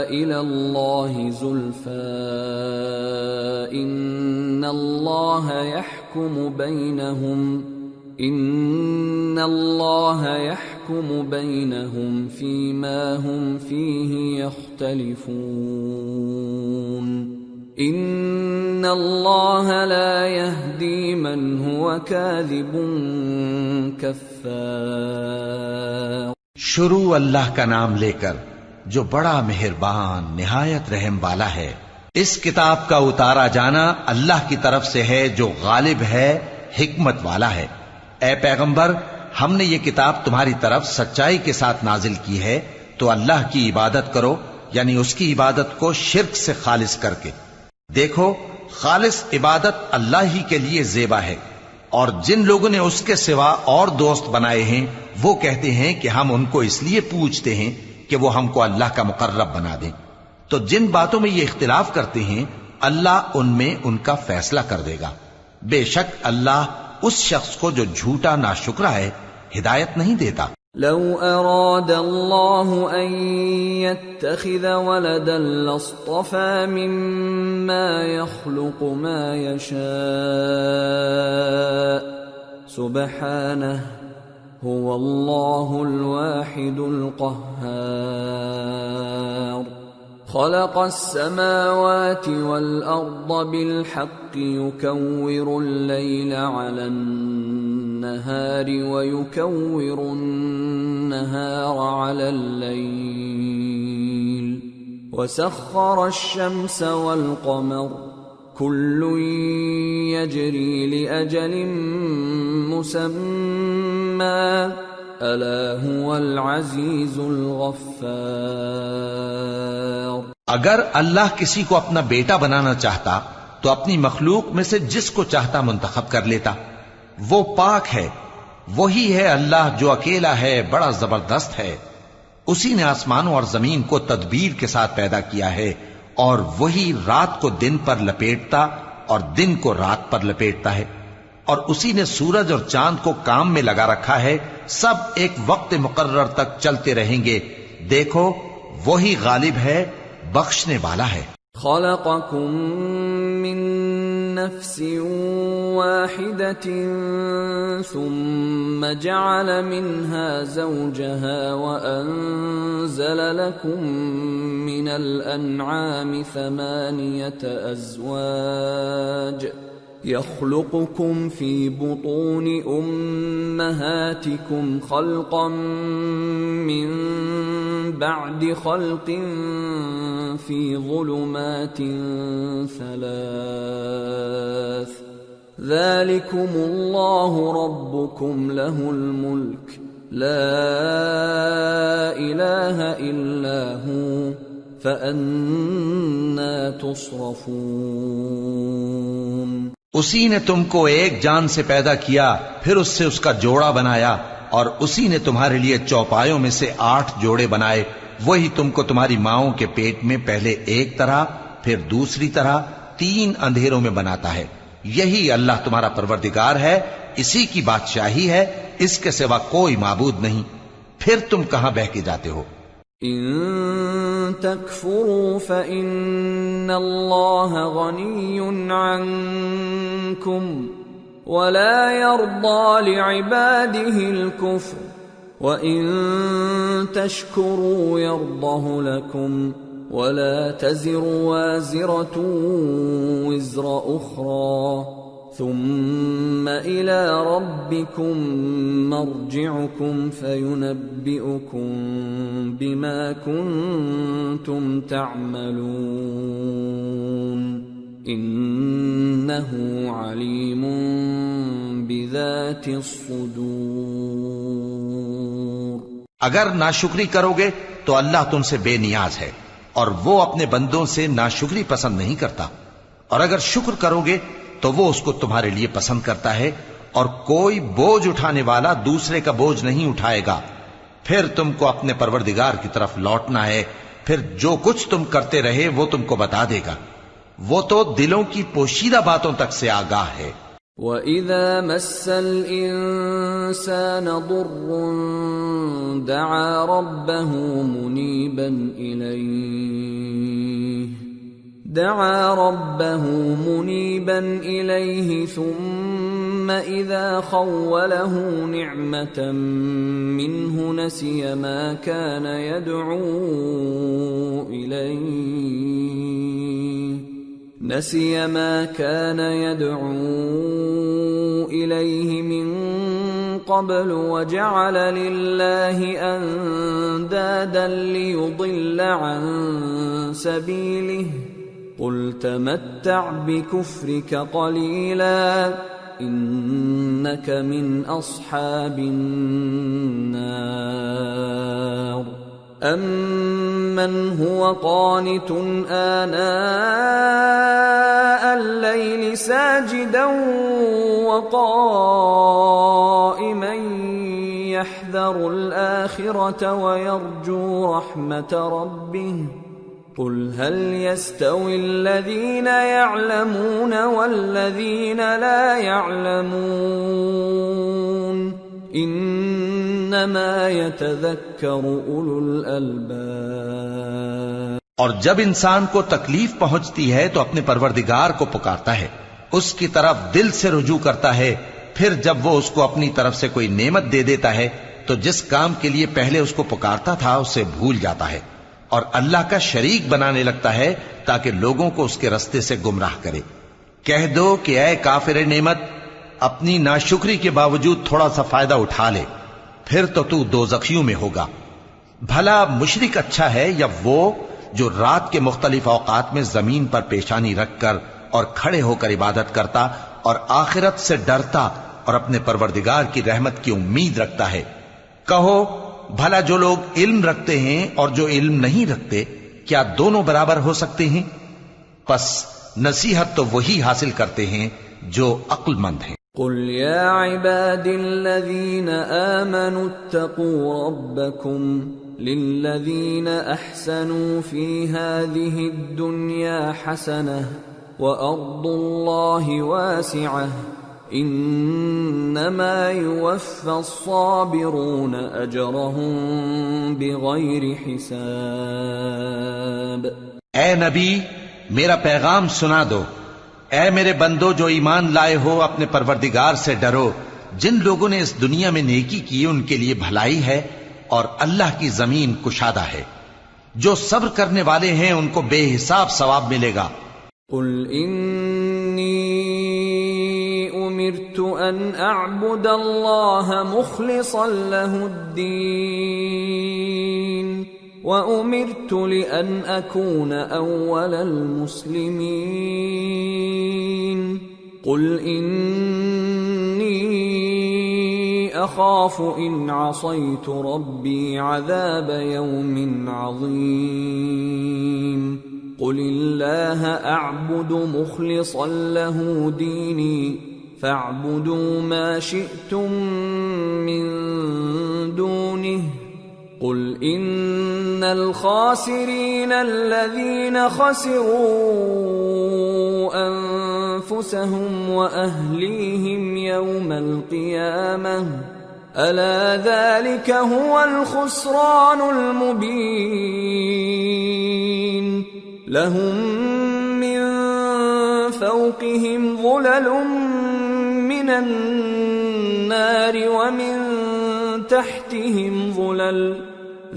الى اللہ زلفى ان اللہ يحكم بينهم فيما هم فيه يختلفون ان اللہ لا يهدي من هو كاذب كفار۔ شروع اللہ کا نام لے کر جو بڑا مہربان نہایت رحم والا ہے۔ اس کتاب کا اتارا جانا اللہ کی طرف سے ہے جو غالب ہے، حکمت والا ہے۔ اے پیغمبر ہم نے یہ کتاب تمہاری طرف سچائی کے ساتھ نازل کی ہے تو اللہ کی عبادت کرو، یعنی اس کی عبادت کو شرک سے خالص کر کے۔ دیکھو خالص عبادت اللہ ہی کے لیے زیبا ہے، اور جن لوگوں نے اس کے سوا اور دوست بنائے ہیں وہ کہتے ہیں کہ ہم ان کو اس لیے پوچھتے ہیں کہ وہ ہم کو اللہ کا مقرب بنا دیں۔ تو جن باتوں میں یہ اختلاف کرتے ہیں اللہ ان میں ان کا فیصلہ کر دے گا۔ بے شک اللہ اس شخص کو جو جھوٹا ناشکرا ہے ہدایت نہیں دیتا۔ لو اراد اللہ ان يتخذ ولدا لاصطفى مما يخلق ما يشاء سبحانه هو اللہ الواحد القہار۔ خلق السماوات والأرض بالحق يكور الليل على النهار ويكور النهار على الليل وسخر الشمس والقمر كل يجري لأجل مسمى الا هو العزیز الغفار۔ اگر اللہ کسی کو اپنا بیٹا بنانا چاہتا تو اپنی مخلوق میں سے جس کو چاہتا منتخب کر لیتا۔ وہ پاک ہے، وہی ہے اللہ جو اکیلا ہے، بڑا زبردست ہے۔ اسی نے آسمانوں اور زمین کو تدبیر کے ساتھ پیدا کیا ہے، اور وہی رات کو دن پر لپیٹتا اور دن کو رات پر لپیٹتا ہے، اور اسی نے سورج اور چاند کو کام میں لگا رکھا ہے، سب ایک وقت مقرر تک چلتے رہیں گے۔ دیکھو وہی غالب ہے، بخشنے والا ہے۔ خلقکم من نفس واحدة ثم جعل منها زوجها وأنزل لكم من الأنعام 8 أزواج يخلقكم في بطون أمهاتكم خلقا من بعد خلق في ظلمات 3 ذلكم الله ربكم له الملك لا إله إلا هو فأنا تصرفون۔ اسی نے تم کو ایک جان سے پیدا کیا، پھر اس سے اس کا جوڑا بنایا، اور اسی نے تمہارے لیے چوپایوں میں سے 8 جوڑے بنائے۔ وہی تم کو تمہاری ماؤں کے پیٹ میں پہلے ایک طرح پھر دوسری طرح 3 اندھیروں میں بناتا ہے۔ یہی اللہ تمہارا پروردگار ہے، اسی کی بادشاہی ہے، اس کے سوا کوئی معبود نہیں، پھر تم کہاں بہہ کے جاتے ہو؟ ان تکفروا فإن اللہ غنی عنکم ولا يرضى لعباده الكفر وَإِن تَشْكُرُوا يَرْضَهُ لَكُمْ وَلَا تَزِرُ وَازِرَةٌ وِزْرَ أُخْرَى ثُمَّ إِلَى رَبِّكُمْ مَرْجِعُكُمْ فَيُنَبِّئُكُمْ بِمَا كُنْتُمْ تَعْمَلُونَ إِنَّهُ عَلِيمٌ بِذَاتِ الصُّدُورِ۔ اگر ناشکری کرو گے تو اللہ تم سے بے نیاز ہے اور وہ اپنے بندوں سے ناشکری پسند نہیں کرتا، اور اگر شکر کرو گے تو وہ اس کو تمہارے لیے پسند کرتا ہے، اور کوئی بوجھ اٹھانے والا دوسرے کا بوجھ نہیں اٹھائے گا۔ پھر تم کو اپنے پروردگار کی طرف لوٹنا ہے، پھر جو کچھ تم کرتے رہے وہ تم کو بتا دے گا، وہ تو دلوں کی پوشیدہ باتوں تک سے آگاہ ہے۔ وَإِذَا مَسَّ الْإِنسَانَ ضُرٌّ دَعَا رَبَّهُ مُنِيبًا إِلَيْهِ ثُمَّ إِذَا خَوَّلَهُ نِعْمَةً مِّنْهُ نَسِيَ مَا كَانَ يَدْعُو إِلَيْهِ مِن قَبْلُ وَجَعَلَ لِلَّهِ أَندَادًا لِيُضِلَّ عَن سَبِيلِهِ قُلْ تَمَتَّعْ بِكُفْرِكَ قَلِيلًا إِنَّكَ مِنْ أَصْحَابِ النَّارِ أَمَّنْ هُوَ قَانِتٌ آنَاءَ اللَّيْلِ سَاجِدًا وَقَائِمًا يَحْذَرُ الْآخِرَةَ وَيَرْجُو رَحْمَةَ رَبِّهِ قُلْ هَلْ يَسْتَوِي الَّذِينَ يَعْلَمُونَ وَالَّذِينَ لَا يَعْلَمُونَ انما يتذکر اولو الالباب۔ اور جب انسان کو تکلیف پہنچتی ہے تو اپنے پروردگار کو پکارتا ہے، اس کی طرف دل سے رجوع کرتا ہے، پھر جب وہ اس کو اپنی طرف سے کوئی نعمت دے دیتا ہے تو جس کام کے لیے پہلے اس کو پکارتا تھا اسے بھول جاتا ہے اور اللہ کا شریک بنانے لگتا ہے تاکہ لوگوں کو اس کے رستے سے گمراہ کرے۔ کہہ دو کہ اے کافر نعمت، اپنی ناشکری کے باوجود تھوڑا سا فائدہ اٹھا لے، پھر تو دوزخیوں میں ہوگا۔ بھلا مشرک اچھا ہے یا وہ جو رات کے مختلف اوقات میں زمین پر پیشانی رکھ کر اور کھڑے ہو کر عبادت کرتا اور آخرت سے ڈرتا اور اپنے پروردگار کی رحمت کی امید رکھتا ہے۔ کہو بھلا جو لوگ علم رکھتے ہیں اور جو علم نہیں رکھتے کیا دونوں برابر ہو سکتے ہیں؟ پس نصیحت تو وہی حاصل کرتے ہیں جو عقل مند ہیں۔ قل يا عباد الذين آمنوا اتقوا ربكم للذين أحسنوا في هذه الدنيا حسنة وأرض الله واسعة إنما يوفى الصابرون أجرهم بغير حساب۔ اے نبی میرا پیغام سنا دو، اے میرے بندو جو ایمان لائے ہو اپنے پروردگار سے ڈرو۔ جن لوگوں نے اس دنیا میں نیکی کی ان کے لیے بھلائی ہے اور اللہ کی زمین کشادہ ہے۔ جو صبر کرنے والے ہیں ان کو بے حساب ثواب ملے گا۔ قل انی امرت ان اعبد اللہ مخلصا له الدین وَأُمِرْتُ لِأَنْ أَكُونَ أَوَّلَ الْمُسْلِمِينَ قُلْ إِنِّي أَخَافُ إِنْ عَصَيْتُ رَبِّي عَذَابَ يَوْمٍ عَظِيمٍ قُلِ اللَّهَ أَعْبُدُ مُخْلِصًا لَهُ دِينِي فَاعْبُدُوا مَا شِئْتُم مِّن دُونِهِ قل ان الخاسرین الذین خسروا انفسهم واهلیہم یوم القیامہ ألا ذلك هو الخسران المبين لهم من فوقهم ظلل من النار ومن تحتهم ظلل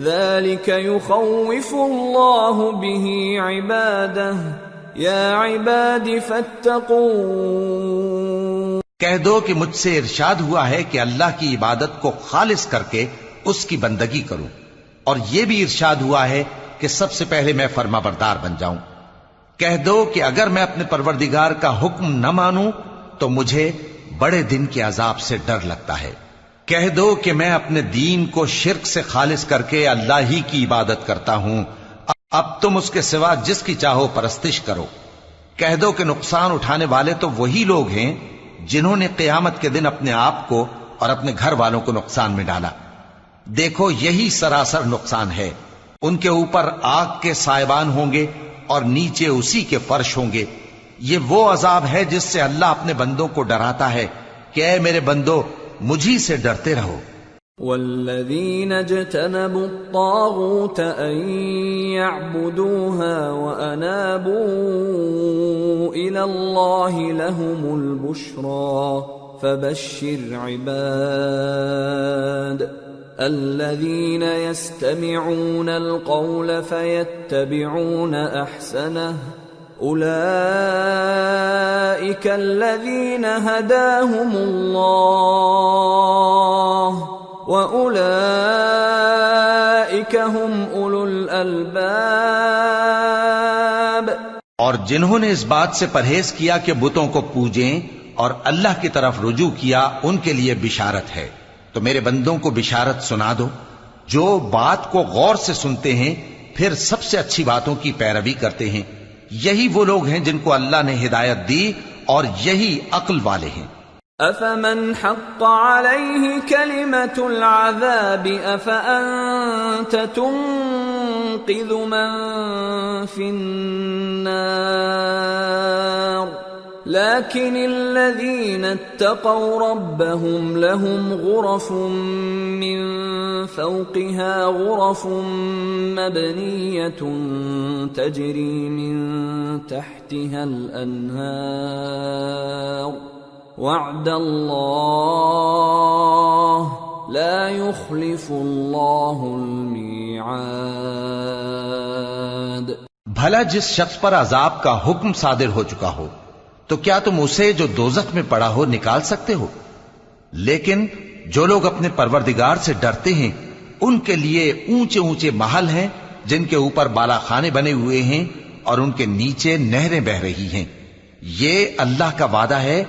ذلك يخوف الله به عباده يا عباد فاتقون۔ کہہ دو کہ مجھ سے ارشاد ہوا ہے کہ اللہ کی عبادت کو خالص کر کے اس کی بندگی کروں، اور یہ بھی ارشاد ہوا ہے کہ سب سے پہلے میں فرما بردار بن جاؤں۔ کہہ دو کہ اگر میں اپنے پروردگار کا حکم نہ مانوں تو مجھے بڑے دن کے عذاب سے ڈر لگتا ہے۔ کہہ دو کہ میں اپنے دین کو شرک سے خالص کر کے اللہ ہی کی عبادت کرتا ہوں، اب تم اس کے سوا جس کی چاہو پرستش کرو۔ کہہ دو کہ نقصان اٹھانے والے تو وہی لوگ ہیں جنہوں نے قیامت کے دن اپنے آپ کو اور اپنے گھر والوں کو نقصان میں ڈالا۔ دیکھو یہی سراسر نقصان ہے، ان کے اوپر آگ کے سائبان ہوں گے اور نیچے اسی کے فرش ہوں گے۔ یہ وہ عذاب ہے جس سے اللہ اپنے بندوں کو ڈراتا ہے کہ اے میرے بندو مجھی سے ڈرتے رہو۔ والذین اجتنبوا الطاغوت ان يعبدوها وانابوا الى اللہ لهم البشرى فبشر عباد الذین يستمعون القول فيتبعون احسنه أولئك الذين هداهم الله وأولئك هم أولو الألباب۔ اور جنہوں نے اس بات سے پرہیز کیا کہ بتوں کو پوجیں اور اللہ کی طرف رجوع کیا ان کے لیے بشارت ہے، تو میرے بندوں کو بشارت سنا دو جو بات کو غور سے سنتے ہیں پھر سب سے اچھی باتوں کی پیروی کرتے ہیں۔ یہی وہ لوگ ہیں جن کو اللہ نے ہدایت دی اور یہی عقل والے ہیں۔ افمن حق علیہ کلمۃ العذاب افانت تنقذ من فی النار لكن الذين اتقوا ربهم لهم غرف من فوقها غرف مبنية تجري من تحتها الأنهار وعد الله لا يخلف الله الميعاد۔ بھلا جس شخص پر عذاب کا حکم صادر ہو چکا ہو تو کیا تم اسے جو دوزخ میں پڑا ہو نکال سکتے ہو؟ لیکن جو لوگ اپنے پروردگار سے ڈرتے ہیں ان کے لیے اونچے اونچے محل ہیں جن کے اوپر بالا خانے بنے ہوئے ہیں اور ان کے نیچے نہریں بہ رہی ہیں۔ یہ اللہ کا وعدہ ہے،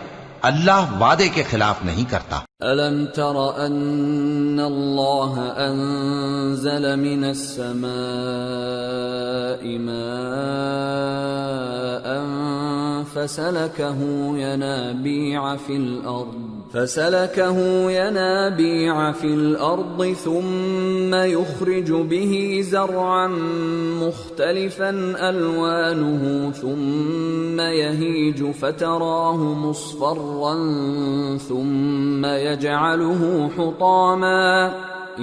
اللہ وعدے کے خلاف نہیں کرتا۔ أَلَمْ تَرَ أَنَّ اللَّهَ أَنزَلَ مِنَ السَّمَاءِ مَاءً فَسَلَكَهُ يَنَابِيعَ فِي الْأَرْضِ ثُمَّ يُخْرِجُ بِهِ زَرْعًا مُخْتَلِفًا أَلْوَانُهُ ثُمَّ يَهِيجُ فَتَرَاهُ مُصْفَرًّا ثُمَّ يَجْعَلُهُ حُطَامًا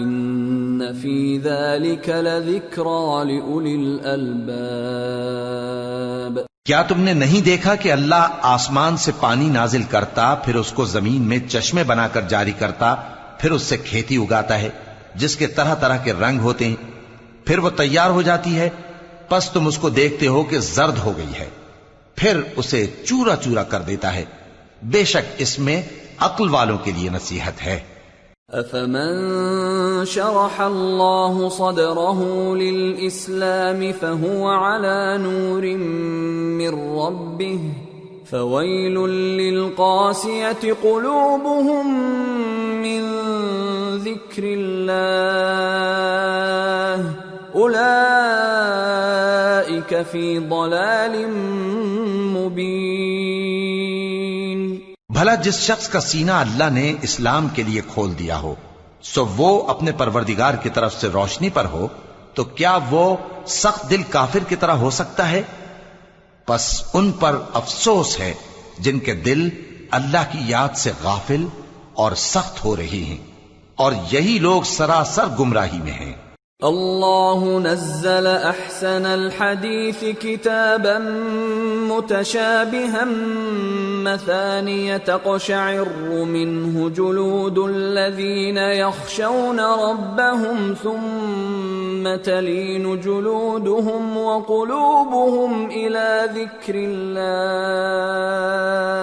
إِنَّ فِي ذَلِكَ لَذِكْرَى لِأُولِي الْأَلْبَابِ۔ کیا تم نے نہیں دیکھا کہ اللہ آسمان سے پانی نازل کرتا، پھر اس کو زمین میں چشمے بنا کر جاری کرتا، پھر اس سے کھیتی اگاتا ہے جس کے طرح طرح کے رنگ ہوتے ہیں، پھر وہ تیار ہو جاتی ہے، پس تم اس کو دیکھتے ہو کہ زرد ہو گئی ہے، پھر اسے چورا چورا کر دیتا ہے۔ بے شک اس میں عقل والوں کے لیے نصیحت ہے۔ أَفَمَن شَرَحَ اللَّهُ صَدْرَهُ لِلْإِسْلَامِ فَهُوَ عَلَى نُورٍ مِّن رَّبِّهِ فَوَيْلٌ لِّلْقَاسِيَةِ قُلُوبُهُم مِّن ذِكْرِ اللَّهِ أُولَئِكَ فِي ضَلَالٍ مُّبِينٍ۔ بھلا جس شخص کا سینہ اللہ نے اسلام کے لیے کھول دیا ہو سو وہ اپنے پروردگار کی طرف سے روشنی پر ہو، تو کیا وہ سخت دل کافر کی طرح ہو سکتا ہے؟ پس ان پر افسوس ہے جن کے دل اللہ کی یاد سے غافل اور سخت ہو رہی ہیں، اور یہی لوگ سراسر گمراہی میں ہیں۔ اللہ نزل احسن الحدیث کتابا متشابہا مثانیہ تقشعر منہ جلود الذین یخشون ربهم ثم تلین جلودهم وقلوبهم الى ذکر اللہ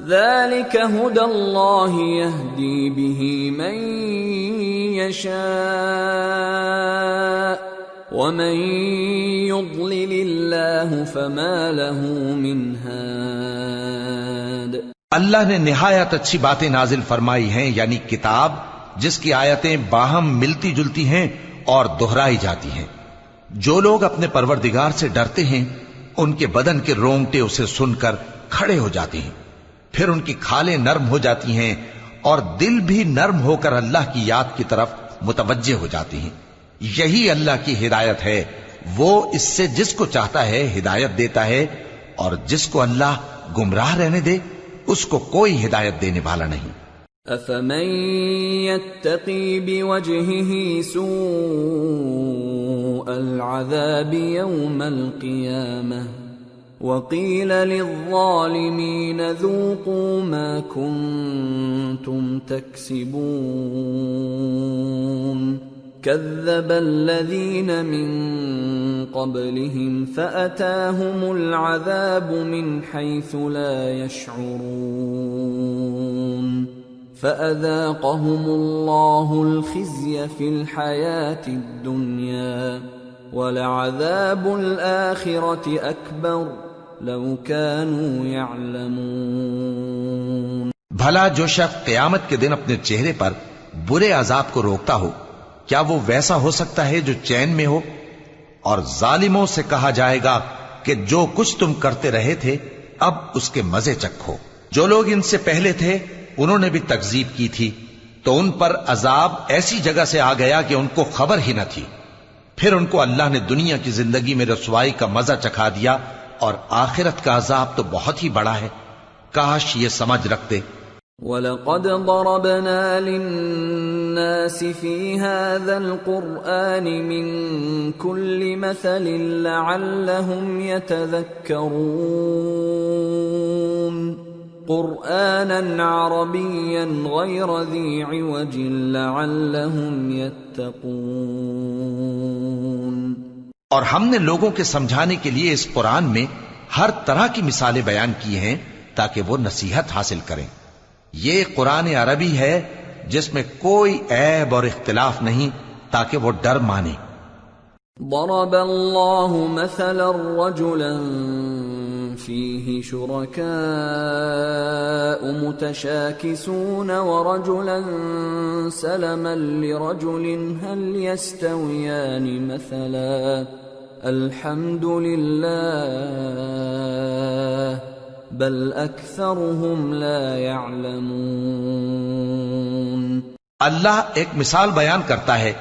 ذلك هدى الله يهدي به من يشاء ومن يضلل الله فما له من هاد۔ اللہ نے نہایت اچھی باتیں نازل فرمائی ہیں، یعنی کتاب جس کی آیتیں باہم ملتی جلتی ہیں اور دہرائی جاتی ہیں۔ جو لوگ اپنے پروردگار سے ڈرتے ہیں ان کے بدن کے رونگٹے اسے سن کر کھڑے ہو جاتے ہیں، پھر ان کی کھالیں نرم ہو جاتی ہیں اور دل بھی نرم ہو کر اللہ کی یاد کی طرف متوجہ ہو جاتی ہیں۔ یہی اللہ کی ہدایت ہے، وہ اس سے جس کو چاہتا ہے ہدایت دیتا ہے، اور جس کو اللہ گمراہ رہنے دے اس کو کوئی ہدایت دینے والا نہیں۔ افمن يتقي بوجهه سوء العذاب يوم القيامة وقيل للظالمين ذوقوا ما كنتم تكسبون كذب الذين من قبلهم فأتاهم العذاب من حيث لا يشعرون فأذاقهم الله الخزي في الحياة الدنيا وَلَعَذَابُ الْآخِرَةِ أَكْبَرُ لَوْ كَانُوا يَعْلَمُونَ۔ بھلا جو شخص قیامت کے دن اپنے چہرے پر برے عذاب کو روکتا ہو، کیا وہ ویسا ہو سکتا ہے جو چین میں ہو؟ اور ظالموں سے کہا جائے گا کہ جو کچھ تم کرتے رہے تھے اب اس کے مزے چکھو۔ جو لوگ ان سے پہلے تھے انہوں نے بھی تکذیب کی تھی، تو ان پر عذاب ایسی جگہ سے آ گیا کہ ان کو خبر ہی نہ تھی۔ پھر ان کو اللہ نے دنیا کی زندگی میں رسوائی کا مزہ چکھا دیا، اور آخرت کا عذاب تو بہت ہی بڑا ہے، کاش یہ سمجھ رکھتے۔ وَلَقَدْ ضَرَبْنَا لِلنَّاسِ فِي هَذَا الْقُرْآنِ مِنْ كُلِّ مَثَلٍ لَعَلَّهُمْ يَتَذَكَّرُونَ قُرْآنًا عَرَبِيًّا غَيْرَ ذِي عِوَجٍ لَعَلَّهُمْ يَتَّقُونَ۔ اور ہم نے لوگوں کے سمجھانے کے لیے اس قرآن میں ہر طرح کی مثالیں بیان کی ہیں تاکہ وہ نصیحت حاصل کریں۔ یہ قرآن عربی ہے جس میں کوئی عیب اور اختلاف نہیں، تاکہ وہ ڈر مانے۔ ضرب اللہ مثلا رجلا فيه شركاء متشاكسون ورجلا سلما لرجل هل يستويان مثلا الحمد لله بل أكثرهم لا يعلمون۔ اللہ ایک مثال بیان کرتا ہے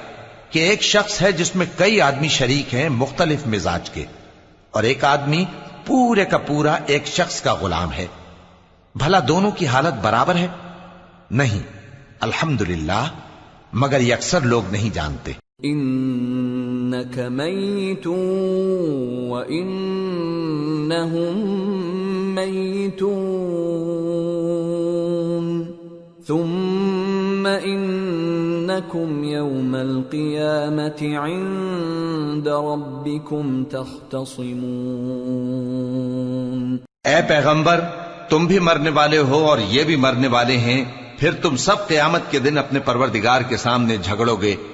کہ ایک شخص ہے جس میں کئی آدمی شریک ہیں مختلف مزاج کے، اور ایک آدمی پورے کا پورا ایک شخص کا غلام ہے، بھلا دونوں کی حالت برابر ہے؟ نہیں، الحمدللہ، مگر یہ اکثر لوگ نہیں جانتے۔ انک میت وانہم میتون ثم انکم یوم القیامت عند ربکم تختصمون۔ اے پیغمبر، تم بھی مرنے والے ہو اور یہ بھی مرنے والے ہیں، پھر تم سب قیامت کے دن اپنے پروردگار کے سامنے جھگڑو گے۔